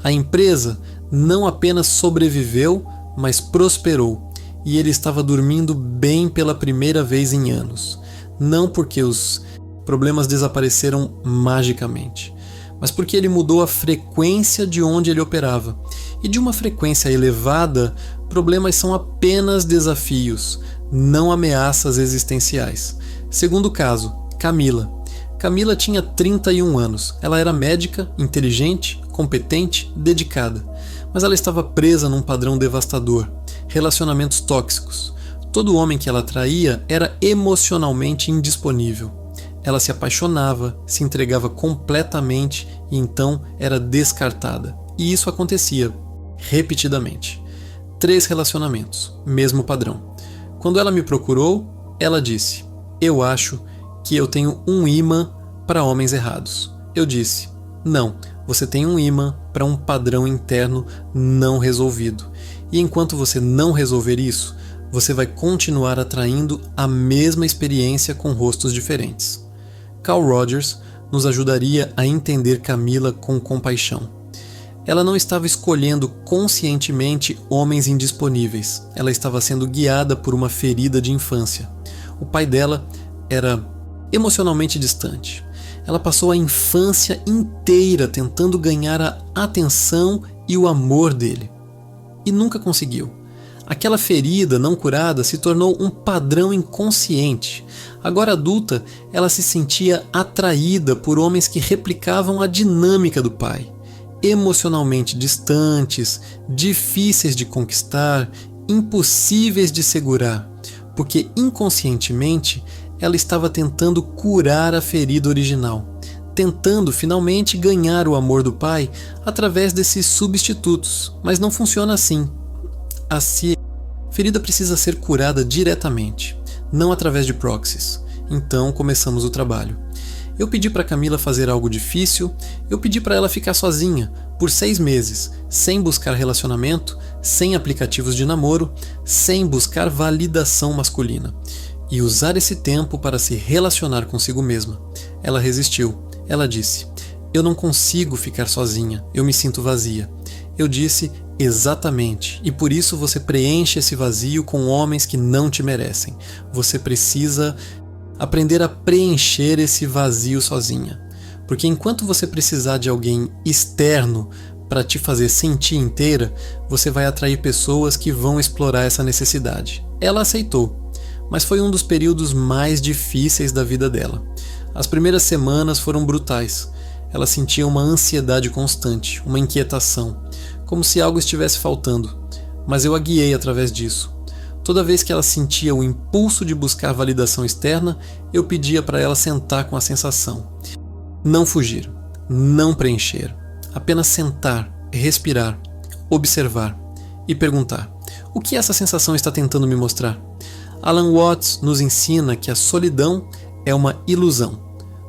A empresa não apenas sobreviveu, mas prosperou. E ele estava dormindo bem pela primeira vez em anos. Não porque os problemas desapareceram magicamente, mas porque ele mudou a frequência de onde ele operava. E de uma frequência elevada, problemas são apenas desafios, não ameaças existenciais. Segundo caso, Camila. Camila tinha 31 anos. Ela era médica, inteligente, competente, dedicada. Mas ela estava presa num padrão devastador. Relacionamentos tóxicos. Todo homem que ela atraía era emocionalmente indisponível. Ela se apaixonava, se entregava completamente e então era descartada. E isso acontecia repetidamente. 3 relacionamentos, mesmo padrão. Quando ela me procurou, ela disse: eu acho que eu tenho um imã para homens errados. Eu disse: não, você tem um imã para um padrão interno não resolvido. E enquanto você não resolver isso, você vai continuar atraindo a mesma experiência com rostos diferentes. Carl Rogers nos ajudaria a entender Camila com compaixão. Ela não estava escolhendo conscientemente homens indisponíveis. Ela estava sendo guiada por uma ferida de infância. O pai dela era emocionalmente distante. Ela passou a infância inteira tentando ganhar a atenção e o amor dele. E nunca conseguiu. Aquela ferida não curada se tornou um padrão inconsciente. Agora adulta, ela se sentia atraída por homens que replicavam a dinâmica do pai. Emocionalmente distantes, difíceis de conquistar, impossíveis de segurar, porque inconscientemente ela estava tentando curar a ferida original, tentando finalmente ganhar o amor do pai através desses substitutos, mas não funciona assim. A ferida precisa ser curada diretamente, não através de proxies. Então começamos o trabalho. Eu pedi para Camila fazer algo difícil, eu pedi para ela ficar sozinha por 6 meses, sem buscar relacionamento, sem aplicativos de namoro, sem buscar validação masculina, e usar esse tempo para se relacionar consigo mesma. Ela resistiu. Ela disse: eu não consigo ficar sozinha, eu me sinto vazia. Eu disse: exatamente, e por isso você preenche esse vazio com homens que não te merecem. Você precisa aprender a preencher esse vazio sozinha. Porque enquanto você precisar de alguém externo para te fazer sentir inteira, você vai atrair pessoas que vão explorar essa necessidade. Ela aceitou, mas foi um dos períodos mais difíceis da vida dela. As primeiras semanas foram brutais. Ela sentia uma ansiedade constante, uma inquietação, como se algo estivesse faltando, mas eu a guiei através disso. Toda vez que ela sentia o impulso de buscar validação externa, eu pedia para ela sentar com a sensação. Não fugir, não preencher, apenas sentar, respirar, observar e perguntar: o que essa sensação está tentando me mostrar? Alan Watts nos ensina que a solidão é uma ilusão.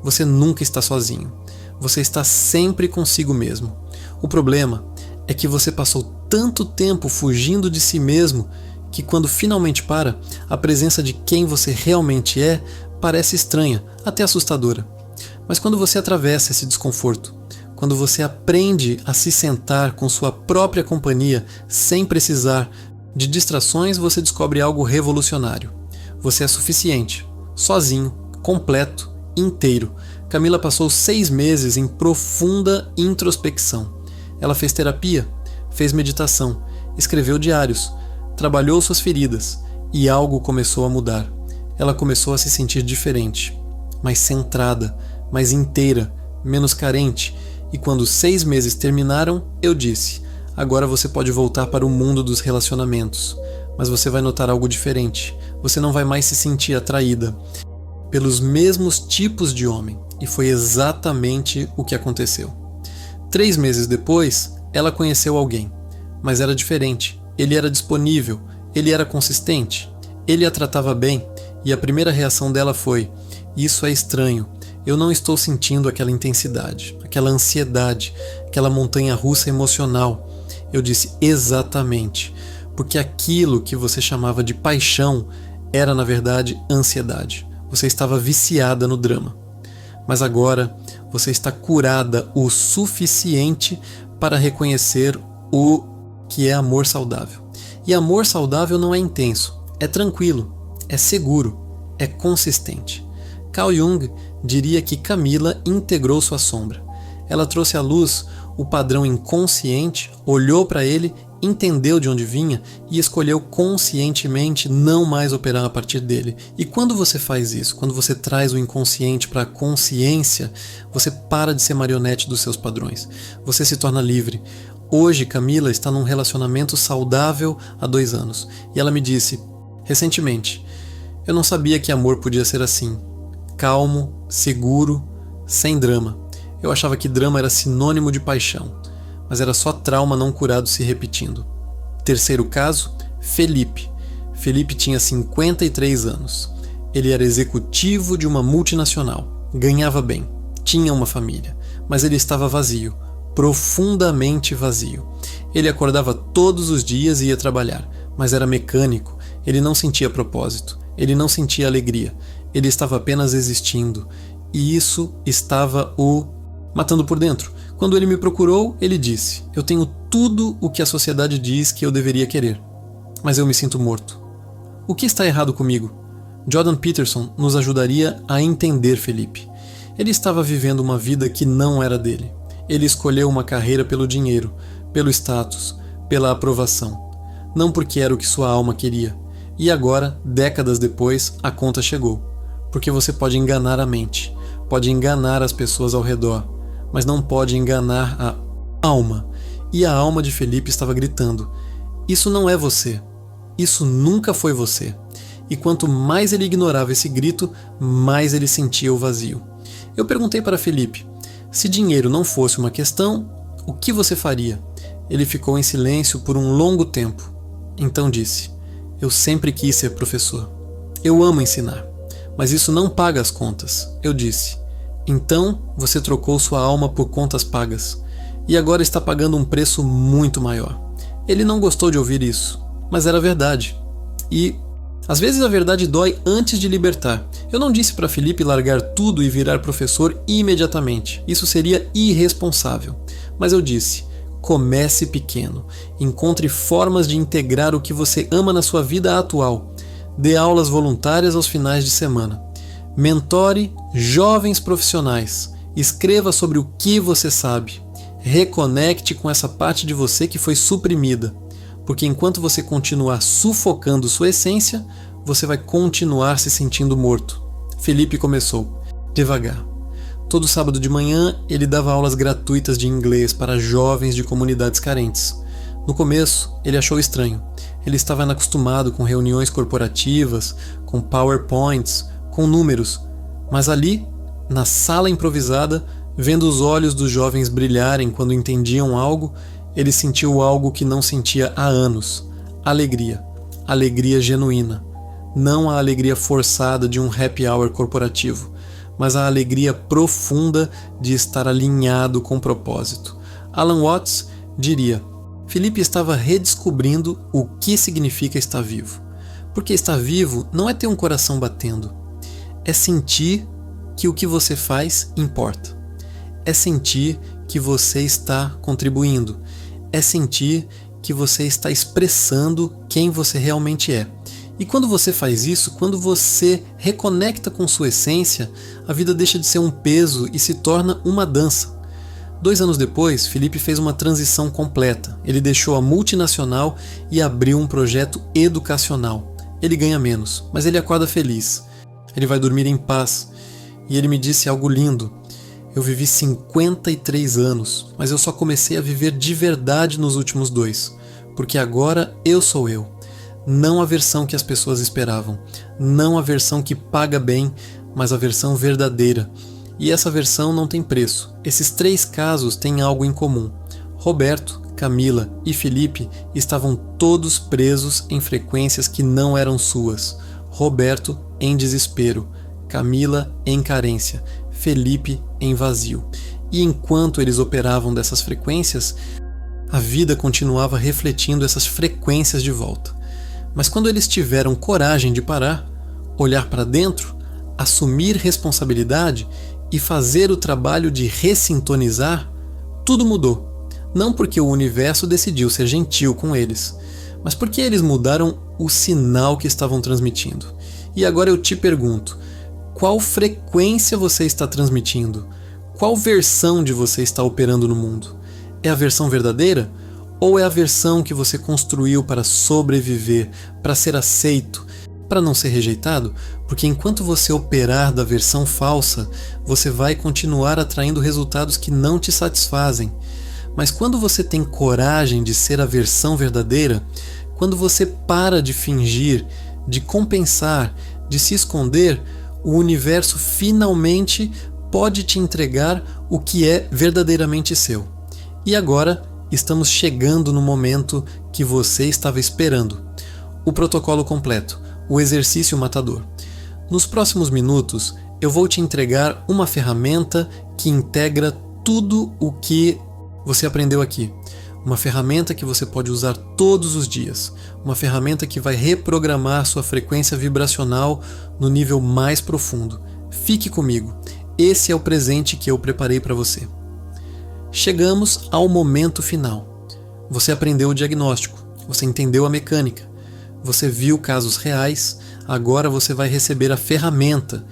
Você nunca está sozinho. Você está sempre consigo mesmo. O problema é que você passou tanto tempo fugindo de si mesmo que quando finalmente para, a presença de quem você realmente é parece estranha, até assustadora. Mas quando você atravessa esse desconforto, quando você aprende a se sentar com sua própria companhia sem precisar de distrações, você descobre algo revolucionário. Você é suficiente, sozinho, completo, inteiro. Camila passou 6 meses em profunda introspecção. Ela fez terapia, fez meditação, escreveu diários, trabalhou suas feridas e algo começou a mudar. Ela começou a se sentir diferente, mais centrada, mais inteira, menos carente. E quando os 6 meses terminaram, eu disse: agora você pode voltar para o mundo dos relacionamentos, mas você vai notar algo diferente. Você não vai mais se sentir atraída pelos mesmos tipos de homem. E foi exatamente o que aconteceu. 3 meses depois, ela conheceu alguém, mas era diferente. Ele era disponível, ele era consistente, ele a tratava bem, e a primeira reação dela foi: isso é estranho, eu não estou sentindo aquela intensidade, aquela ansiedade, aquela montanha-russa emocional. Eu disse: exatamente, porque aquilo que você chamava de paixão era na verdade ansiedade. Você estava viciada no drama. Mas agora você está curada o suficiente para reconhecer o que é amor saudável. E amor saudável não é intenso, é tranquilo, é seguro, é consistente. Carl Jung diria que Camila integrou sua sombra. Ela trouxe à luz o padrão inconsciente, olhou para ele, entendeu de onde vinha e escolheu conscientemente não mais operar a partir dele. E quando você faz isso, quando você traz o inconsciente para a consciência, você para de ser marionete dos seus padrões. Você se torna livre. Hoje, Camila está num relacionamento saudável há 2 anos. E ela me disse, recentemente: eu não sabia que amor podia ser assim. Calmo, seguro, sem drama. Eu achava que drama era sinônimo de paixão, mas era só trauma não curado se repetindo. Terceiro caso, Felipe. Felipe tinha 53 anos. Ele era executivo de uma multinacional, ganhava bem, tinha uma família, mas ele estava vazio, profundamente vazio. Ele acordava todos os dias e ia trabalhar, mas era mecânico, ele não sentia propósito, ele não sentia alegria, ele estava apenas existindo, e isso estava o matando por dentro. Quando ele me procurou, ele disse: eu tenho tudo o que a sociedade diz que eu deveria querer, mas eu me sinto morto. O que está errado comigo? Jordan Peterson nos ajudaria a entender Felipe. Ele estava vivendo uma vida que não era dele. Ele escolheu uma carreira pelo dinheiro, pelo status, pela aprovação, não porque era o que sua alma queria. E agora, décadas depois, a conta chegou. Porque você pode enganar a mente, pode enganar as pessoas ao redor, mas não pode enganar a alma. E a alma de Felipe estava gritando: isso não é você, isso nunca foi você. E quanto mais ele ignorava esse grito, mais ele sentia o vazio. Eu perguntei para Felipe: se dinheiro não fosse uma questão, o que você faria? Ele ficou em silêncio por um longo tempo. Então disse: eu sempre quis ser professor. Eu amo ensinar, mas isso não paga as contas. Eu disse: então você trocou sua alma por contas pagas, e agora está pagando um preço muito maior. Ele não gostou de ouvir isso, mas era verdade. E às vezes a verdade dói antes de libertar. Eu não disse para Felipe largar tudo e virar professor imediatamente. Isso seria irresponsável. Mas eu disse: comece pequeno. Encontre formas de integrar o que você ama na sua vida atual. Dê aulas voluntárias aos finais de semana. Mentore jovens profissionais. Escreva sobre o que você sabe. Reconecte com essa parte de você que foi suprimida, porque enquanto você continuar sufocando sua essência, você vai continuar se sentindo morto. Felipe começou, devagar. Todo sábado de manhã, ele dava aulas gratuitas de inglês para jovens de comunidades carentes. No começo, ele achou estranho. Ele estava inacostumado com reuniões corporativas, com PowerPoints, com números. Mas ali, na sala improvisada, vendo os olhos dos jovens brilharem quando entendiam algo, ele sentiu algo que não sentia há anos. Alegria. Alegria genuína. Não a alegria forçada de um happy hour corporativo, mas a alegria profunda de estar alinhado com propósito. Alan Watts diria: Felipe estava redescobrindo o que significa estar vivo. Porque estar vivo não é ter um coração batendo. É sentir que o que você faz importa. É sentir que você está contribuindo. É sentir que você está expressando quem você realmente é. E quando você faz isso, quando você reconecta com sua essência, a vida deixa de ser um peso e se torna uma dança. 2 anos depois, Felipe fez uma transição completa. Ele deixou a multinacional e abriu um projeto educacional. Ele ganha menos, mas ele acorda feliz. Ele vai dormir em paz. E ele me disse algo lindo. Eu vivi 53 anos, mas eu só comecei a viver de verdade nos últimos 2, porque agora eu sou eu. Não a versão que as pessoas esperavam, não a versão que paga bem, mas a versão verdadeira. E essa versão não tem preço. Esses 3 casos têm algo em comum. Roberto, Camila e Felipe estavam todos presos em frequências que não eram suas. Roberto em desespero, Camila em carência, Felipe em vazio. E enquanto eles operavam dessas frequências, a vida continuava refletindo essas frequências de volta. Mas quando eles tiveram coragem de parar, olhar para dentro, assumir responsabilidade e fazer o trabalho de ressintonizar, tudo mudou. Não porque o universo decidiu ser gentil com eles, mas porque eles mudaram o sinal que estavam transmitindo. E agora eu te pergunto, qual frequência você está transmitindo? Qual versão de você está operando no mundo? É a versão verdadeira? Ou é a versão que você construiu para sobreviver, para ser aceito, para não ser rejeitado? Porque enquanto você operar da versão falsa, você vai continuar atraindo resultados que não te satisfazem. Mas quando você tem coragem de ser a versão verdadeira, quando você para de fingir, de compensar, de se esconder, o universo finalmente pode te entregar o que é verdadeiramente seu. E agora, estamos chegando no momento que você estava esperando. O protocolo completo, o exercício matador. Nos próximos minutos, eu vou te entregar uma ferramenta que integra tudo o que você aprendeu aqui. Uma ferramenta que você pode usar todos os dias. Uma ferramenta que vai reprogramar sua frequência vibracional no nível mais profundo. Fique comigo. Esse é o presente que eu preparei para você. Chegamos ao momento final. Você aprendeu o diagnóstico, você entendeu a mecânica, você viu casos reais, agora você vai receber a ferramenta.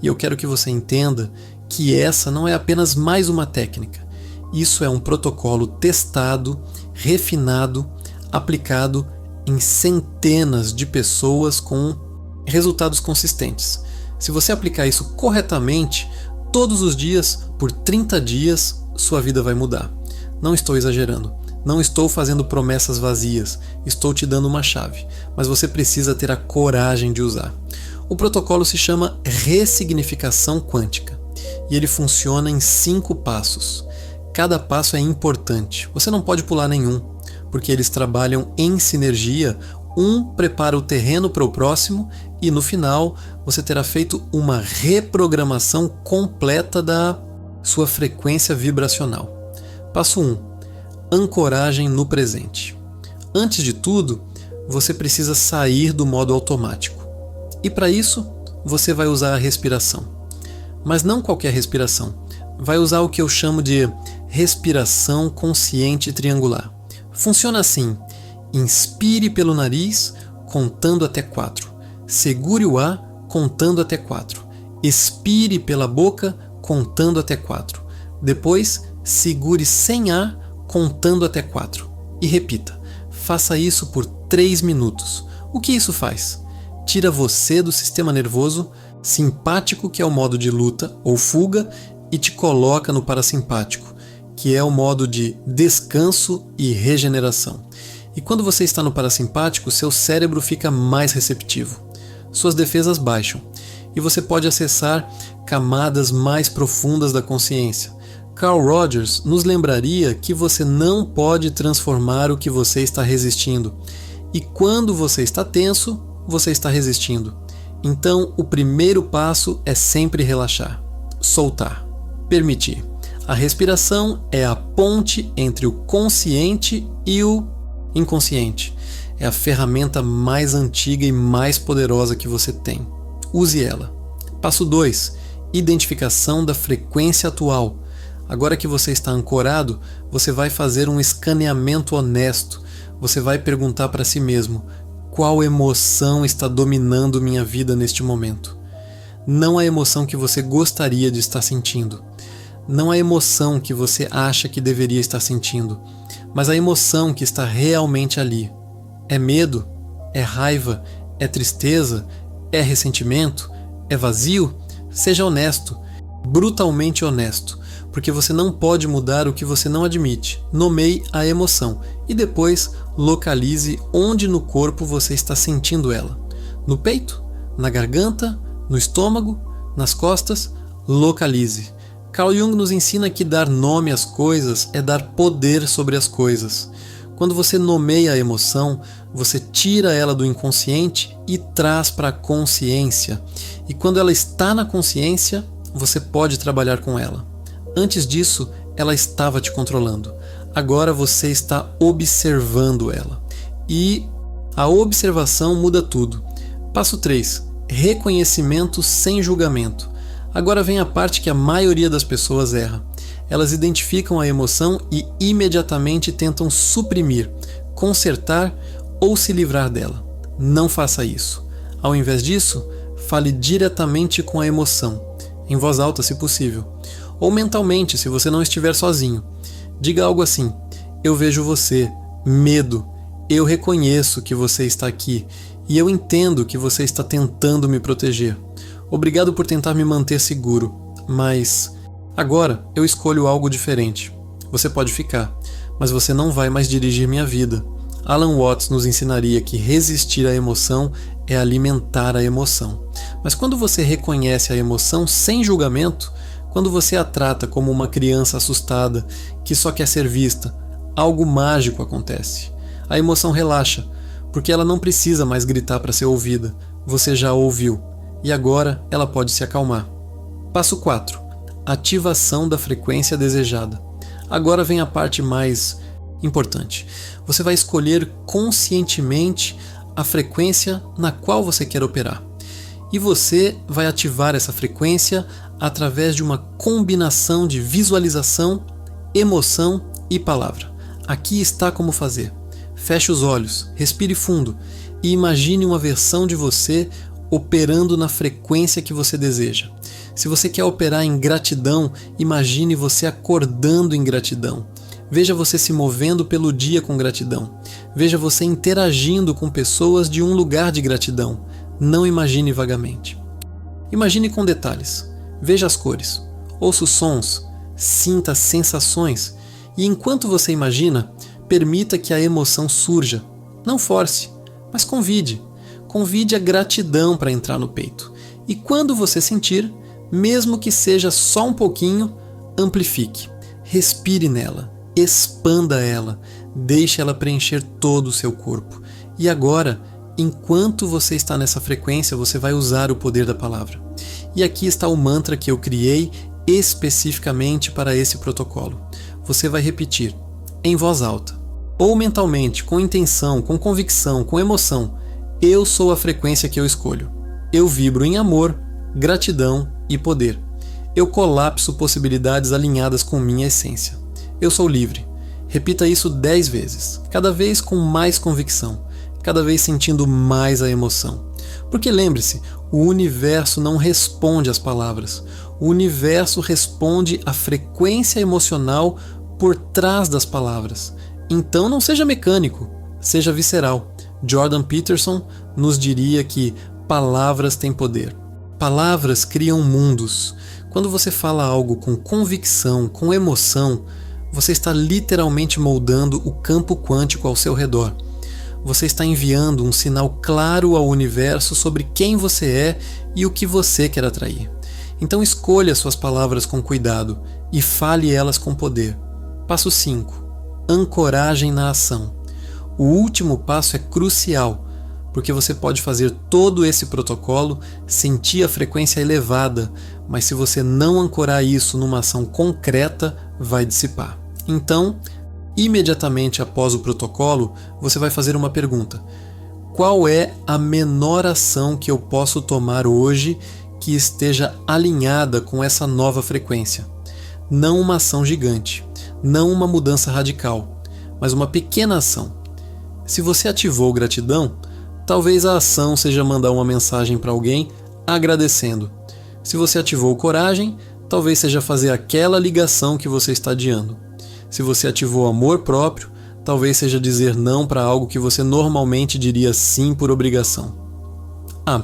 E eu quero que você entenda que essa não é apenas mais uma técnica. Isso é um protocolo testado, refinado, aplicado em centenas de pessoas com resultados consistentes. Se você aplicar isso corretamente, todos os dias, por 30 dias, sua vida vai mudar. Não estou exagerando. Não estou fazendo promessas vazias. Estou te dando uma chave. Mas você precisa ter a coragem de usar. O protocolo se chama ressignificação quântica. E ele funciona em 5 passos. Cada passo é importante. Você não pode pular nenhum, porque eles trabalham em sinergia. Um prepara o terreno para o próximo e no final você terá feito uma reprogramação completa da sua frequência vibracional. Passo 1. Ancoragem no presente. Antes de tudo, você precisa sair do modo automático. E para isso, você vai usar a respiração. Mas não qualquer respiração. Vai usar o que eu chamo de respiração consciente triangular. Funciona assim: inspire pelo nariz, contando até 4. Segure o ar, contando até 4. Expire pela boca, contando até 4. Depois, segure sem ar contando até 4 e repita. Faça isso por 3 minutos. O que isso faz? Tira você do sistema nervoso simpático, que é o modo de luta ou fuga, e te coloca no parasimpático, que é o modo de descanso e regeneração. E quando você está no parasimpático, seu cérebro fica mais receptivo. Suas defesas baixam e você pode acessar camadas mais profundas da consciência. Carl Rogers nos lembraria que você não pode transformar o que você está resistindo. E quando você está tenso, você está resistindo. Então, o primeiro passo é sempre relaxar, soltar, permitir. A respiração é a ponte entre o consciente e o inconsciente. É a ferramenta mais antiga e mais poderosa que você tem. Use ela. Passo 2. Identificação da frequência atual. Agora que você está ancorado, você vai fazer um escaneamento honesto. Você vai perguntar para si mesmo: qual emoção está dominando minha vida neste momento? Não a emoção que você gostaria de estar sentindo. Não a emoção que você acha que deveria estar sentindo, mas a emoção que está realmente ali. É medo? É raiva? É tristeza? É ressentimento? É vazio? Seja honesto, brutalmente honesto, porque você não pode mudar o que você não admite. Nomeie a emoção e depois localize onde no corpo você está sentindo ela. No peito? Na garganta? No estômago? Nas costas? Localize. Carl Jung nos ensina que dar nome às coisas é dar poder sobre as coisas. Quando você nomeia a emoção, você tira ela do inconsciente e traz para a consciência. E quando ela está na consciência, você pode trabalhar com ela. Antes disso, ela estava te controlando. Agora você está observando ela. E a observação muda tudo. Passo 3. Reconhecimento sem julgamento. Agora vem a parte que a maioria das pessoas erra. Elas identificam a emoção e imediatamente tentam suprimir, consertar ou se livrar dela. Não faça isso. Ao invés disso, fale diretamente com a emoção, em voz alta se possível, ou mentalmente se você não estiver sozinho. Diga algo assim: eu vejo você, medo, eu reconheço que você está aqui e eu entendo que você está tentando me proteger. Obrigado por tentar me manter seguro, mas agora eu escolho algo diferente. Você pode ficar, mas você não vai mais dirigir minha vida. Alan Watts nos ensinaria que resistir à emoção é alimentar a emoção. Mas quando você reconhece a emoção sem julgamento, quando você a trata como uma criança assustada que só quer ser vista, algo mágico acontece. A emoção relaxa, porque ela não precisa mais gritar para ser ouvida. Você já a ouviu. E agora ela pode se acalmar. Passo 4. Ativação da frequência desejada. Agora vem a parte mais importante. Você vai escolher conscientemente a frequência na qual você quer operar. E você vai ativar essa frequência através de uma combinação de visualização, emoção e palavra. Aqui está como fazer. Feche os olhos, respire fundo e imagine uma versão de você operando na frequência que você deseja. Se você quer operar em gratidão, imagine você acordando em gratidão. Veja você se movendo pelo dia com gratidão. Veja você interagindo com pessoas de um lugar de gratidão. Não imagine vagamente. Imagine com detalhes. Veja as cores. Ouça os sons. Sinta as sensações. E enquanto você imagina, permita que a emoção surja. Não force, mas convide. Convide a gratidão para entrar no peito. E quando você sentir, mesmo que seja só um pouquinho, amplifique. Respire nela, expanda ela, deixe ela preencher todo o seu corpo. E agora, enquanto você está nessa frequência, você vai usar o poder da palavra. E aqui está o mantra que eu criei especificamente para esse protocolo. Você vai repetir em voz alta, ou mentalmente, com intenção, com convicção, com emoção. Eu sou a frequência que eu escolho. Eu vibro em amor, gratidão e poder. Eu colapso possibilidades alinhadas com minha essência. Eu sou livre. Repita isso 10 vezes, cada vez com mais convicção, cada vez sentindo mais a emoção. Porque lembre-se, O universo não responde às palavras. O universo responde à frequência emocional por trás das palavras. Então não seja mecânico, seja visceral. Jordan Peterson nos diria que palavras têm poder. Palavras criam mundos. Quando você fala algo com convicção, com emoção, você está literalmente moldando o campo quântico ao seu redor. Você está enviando um sinal claro ao universo sobre quem você é e o que você quer atrair. Então escolha suas palavras com cuidado e fale elas com poder. Passo 5. Ancoragem na ação. O último passo é crucial, porque você pode fazer todo esse protocolo, sentir a frequência elevada, mas se você não ancorar isso numa ação concreta, vai dissipar. Então, imediatamente após o protocolo, você vai fazer uma pergunta: qual é a menor ação que eu posso tomar hoje que esteja alinhada com essa nova frequência? Não uma ação gigante, não uma mudança radical, mas uma pequena ação. Se você ativou gratidão, talvez a ação seja mandar uma mensagem para alguém agradecendo. Se você ativou coragem, talvez seja fazer aquela ligação que você está adiando. Se você ativou amor próprio, talvez seja dizer não para algo que você normalmente diria sim por obrigação. A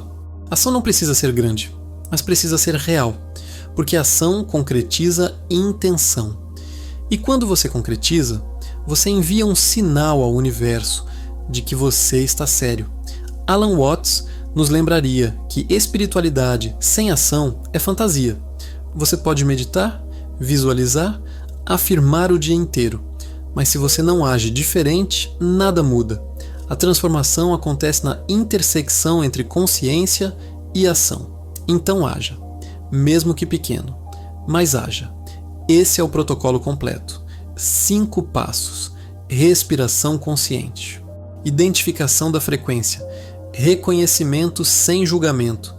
ação não precisa ser grande, mas precisa ser real, porque a ação concretiza intenção. E quando você concretiza, você envia um sinal ao universo de que você está sério. Alan Watts nos lembraria que espiritualidade sem ação é fantasia. Você pode meditar, visualizar, afirmar o dia inteiro, mas se você não age diferente, nada muda. A transformação acontece na intersecção entre consciência e ação. Então haja, mesmo que pequeno, mas haja. Esse é o protocolo completo. 5 passos. Respiração consciente. Identificação da frequência. Reconhecimento sem julgamento.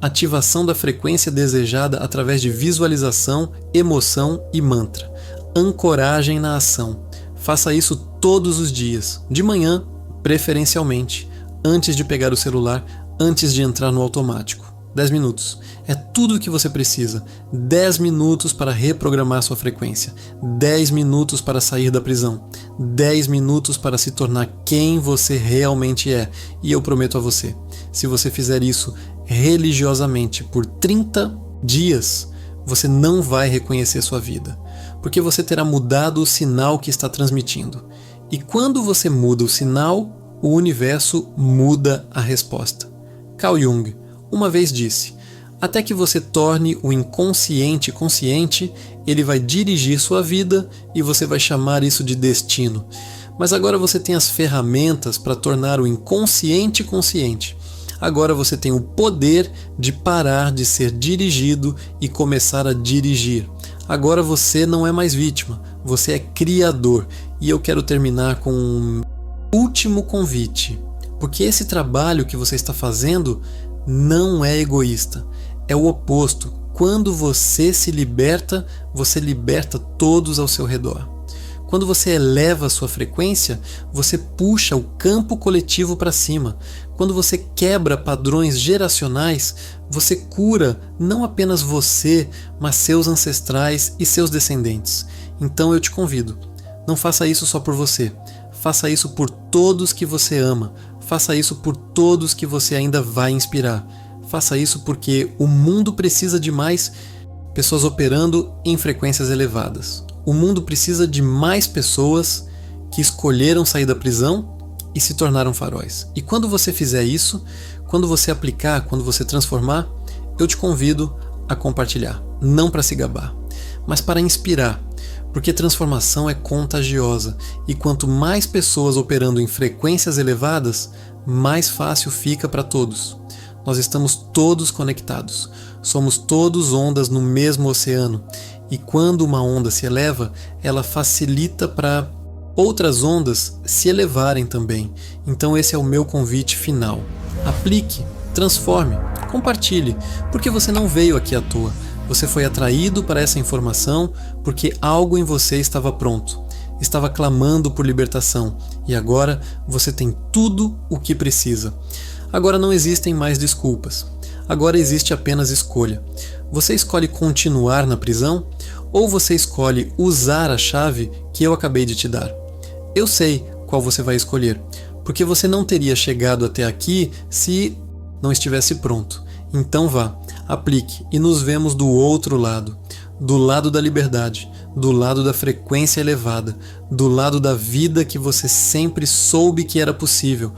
Ativação da frequência desejada através de visualização, emoção e mantra. Ancoragem na ação. Faça isso todos os dias, de manhã, preferencialmente, antes de pegar o celular, antes de entrar no automático. 10 minutos. É tudo o que você precisa. 10 minutos para reprogramar sua frequência. 10 minutos para sair da prisão. 10 minutos para se tornar quem você realmente é. E eu prometo a você, se você fizer isso religiosamente por 30 dias, você não vai reconhecer sua vida, porque você terá mudado o sinal que está transmitindo. E quando você muda o sinal, o universo muda a resposta. Carl Jung uma vez disse: até que você torne o inconsciente consciente, ele vai dirigir sua vida e você vai chamar isso de destino. Mas agora você tem as ferramentas para tornar o inconsciente consciente. Agora você tem o poder de parar de ser dirigido e começar a dirigir. Agora você não é mais vítima, você é criador. E eu quero terminar com um último convite, porque esse trabalho que você está fazendo não é egoísta, é o oposto. Quando você se liberta, você liberta todos ao seu redor. Quando você eleva a sua frequência, você puxa o campo coletivo para cima. Quando você quebra padrões geracionais, você cura não apenas você, mas seus ancestrais e seus descendentes. Então eu te convido, não faça isso só por você. Faça isso por todos que você ama. Faça isso por todos que você ainda vai inspirar. Faça isso porque o mundo precisa de mais pessoas operando em frequências elevadas. O mundo precisa de mais pessoas que escolheram sair da prisão e se tornaram faróis. E quando você fizer isso, quando você aplicar, quando você transformar, eu te convido a compartilhar. Não para se gabar, mas para inspirar. Porque transformação é contagiosa e quanto mais pessoas operando em frequências elevadas, mais fácil fica para todos. Nós estamos todos conectados, somos todos ondas no mesmo oceano e quando uma onda se eleva, ela facilita para outras ondas se elevarem também. Então esse é o meu convite final. Aplique, transforme, compartilhe, porque você não veio aqui à toa. Você foi atraído para essa informação porque algo em você estava pronto, estava clamando por libertação e agora você tem tudo o que precisa. Agora não existem mais desculpas. Agora existe apenas escolha. Você escolhe continuar na prisão ou você escolhe usar a chave que eu acabei de te dar? Eu sei qual você vai escolher, porque você não teria chegado até aqui se não estivesse pronto. Então vá, aplique e nos vemos do outro lado, do lado da liberdade, do lado da frequência elevada, do lado da vida que você sempre soube que era possível.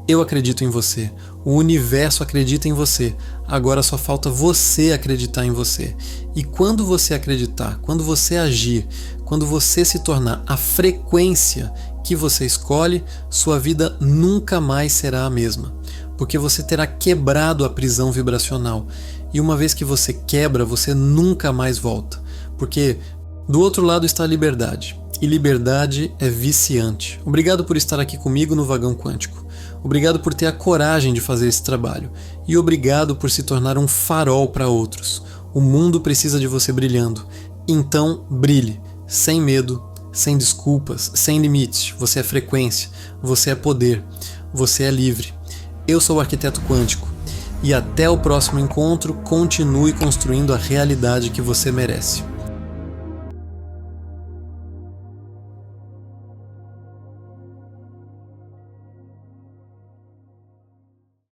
Eu acredito em você, o universo acredita em você, agora só falta você acreditar em você. E quando você acreditar, quando você agir, quando você se tornar a frequência que você escolhe, sua vida nunca mais será a mesma, porque você terá quebrado a prisão vibracional. E uma vez que você quebra, você nunca mais volta, porque do outro lado está a liberdade, e liberdade é viciante. Obrigado por estar aqui comigo no Vagão Quântico. Obrigado por ter a coragem de fazer esse trabalho. E obrigado por se tornar um farol para outros. O mundo precisa de você brilhando. Então, brilhe, sem medo, sem desculpas, sem limites. Você é frequência, você é poder, você é livre. Eu sou o Arquiteto Quântico. E até o próximo encontro, continue construindo a realidade que você merece.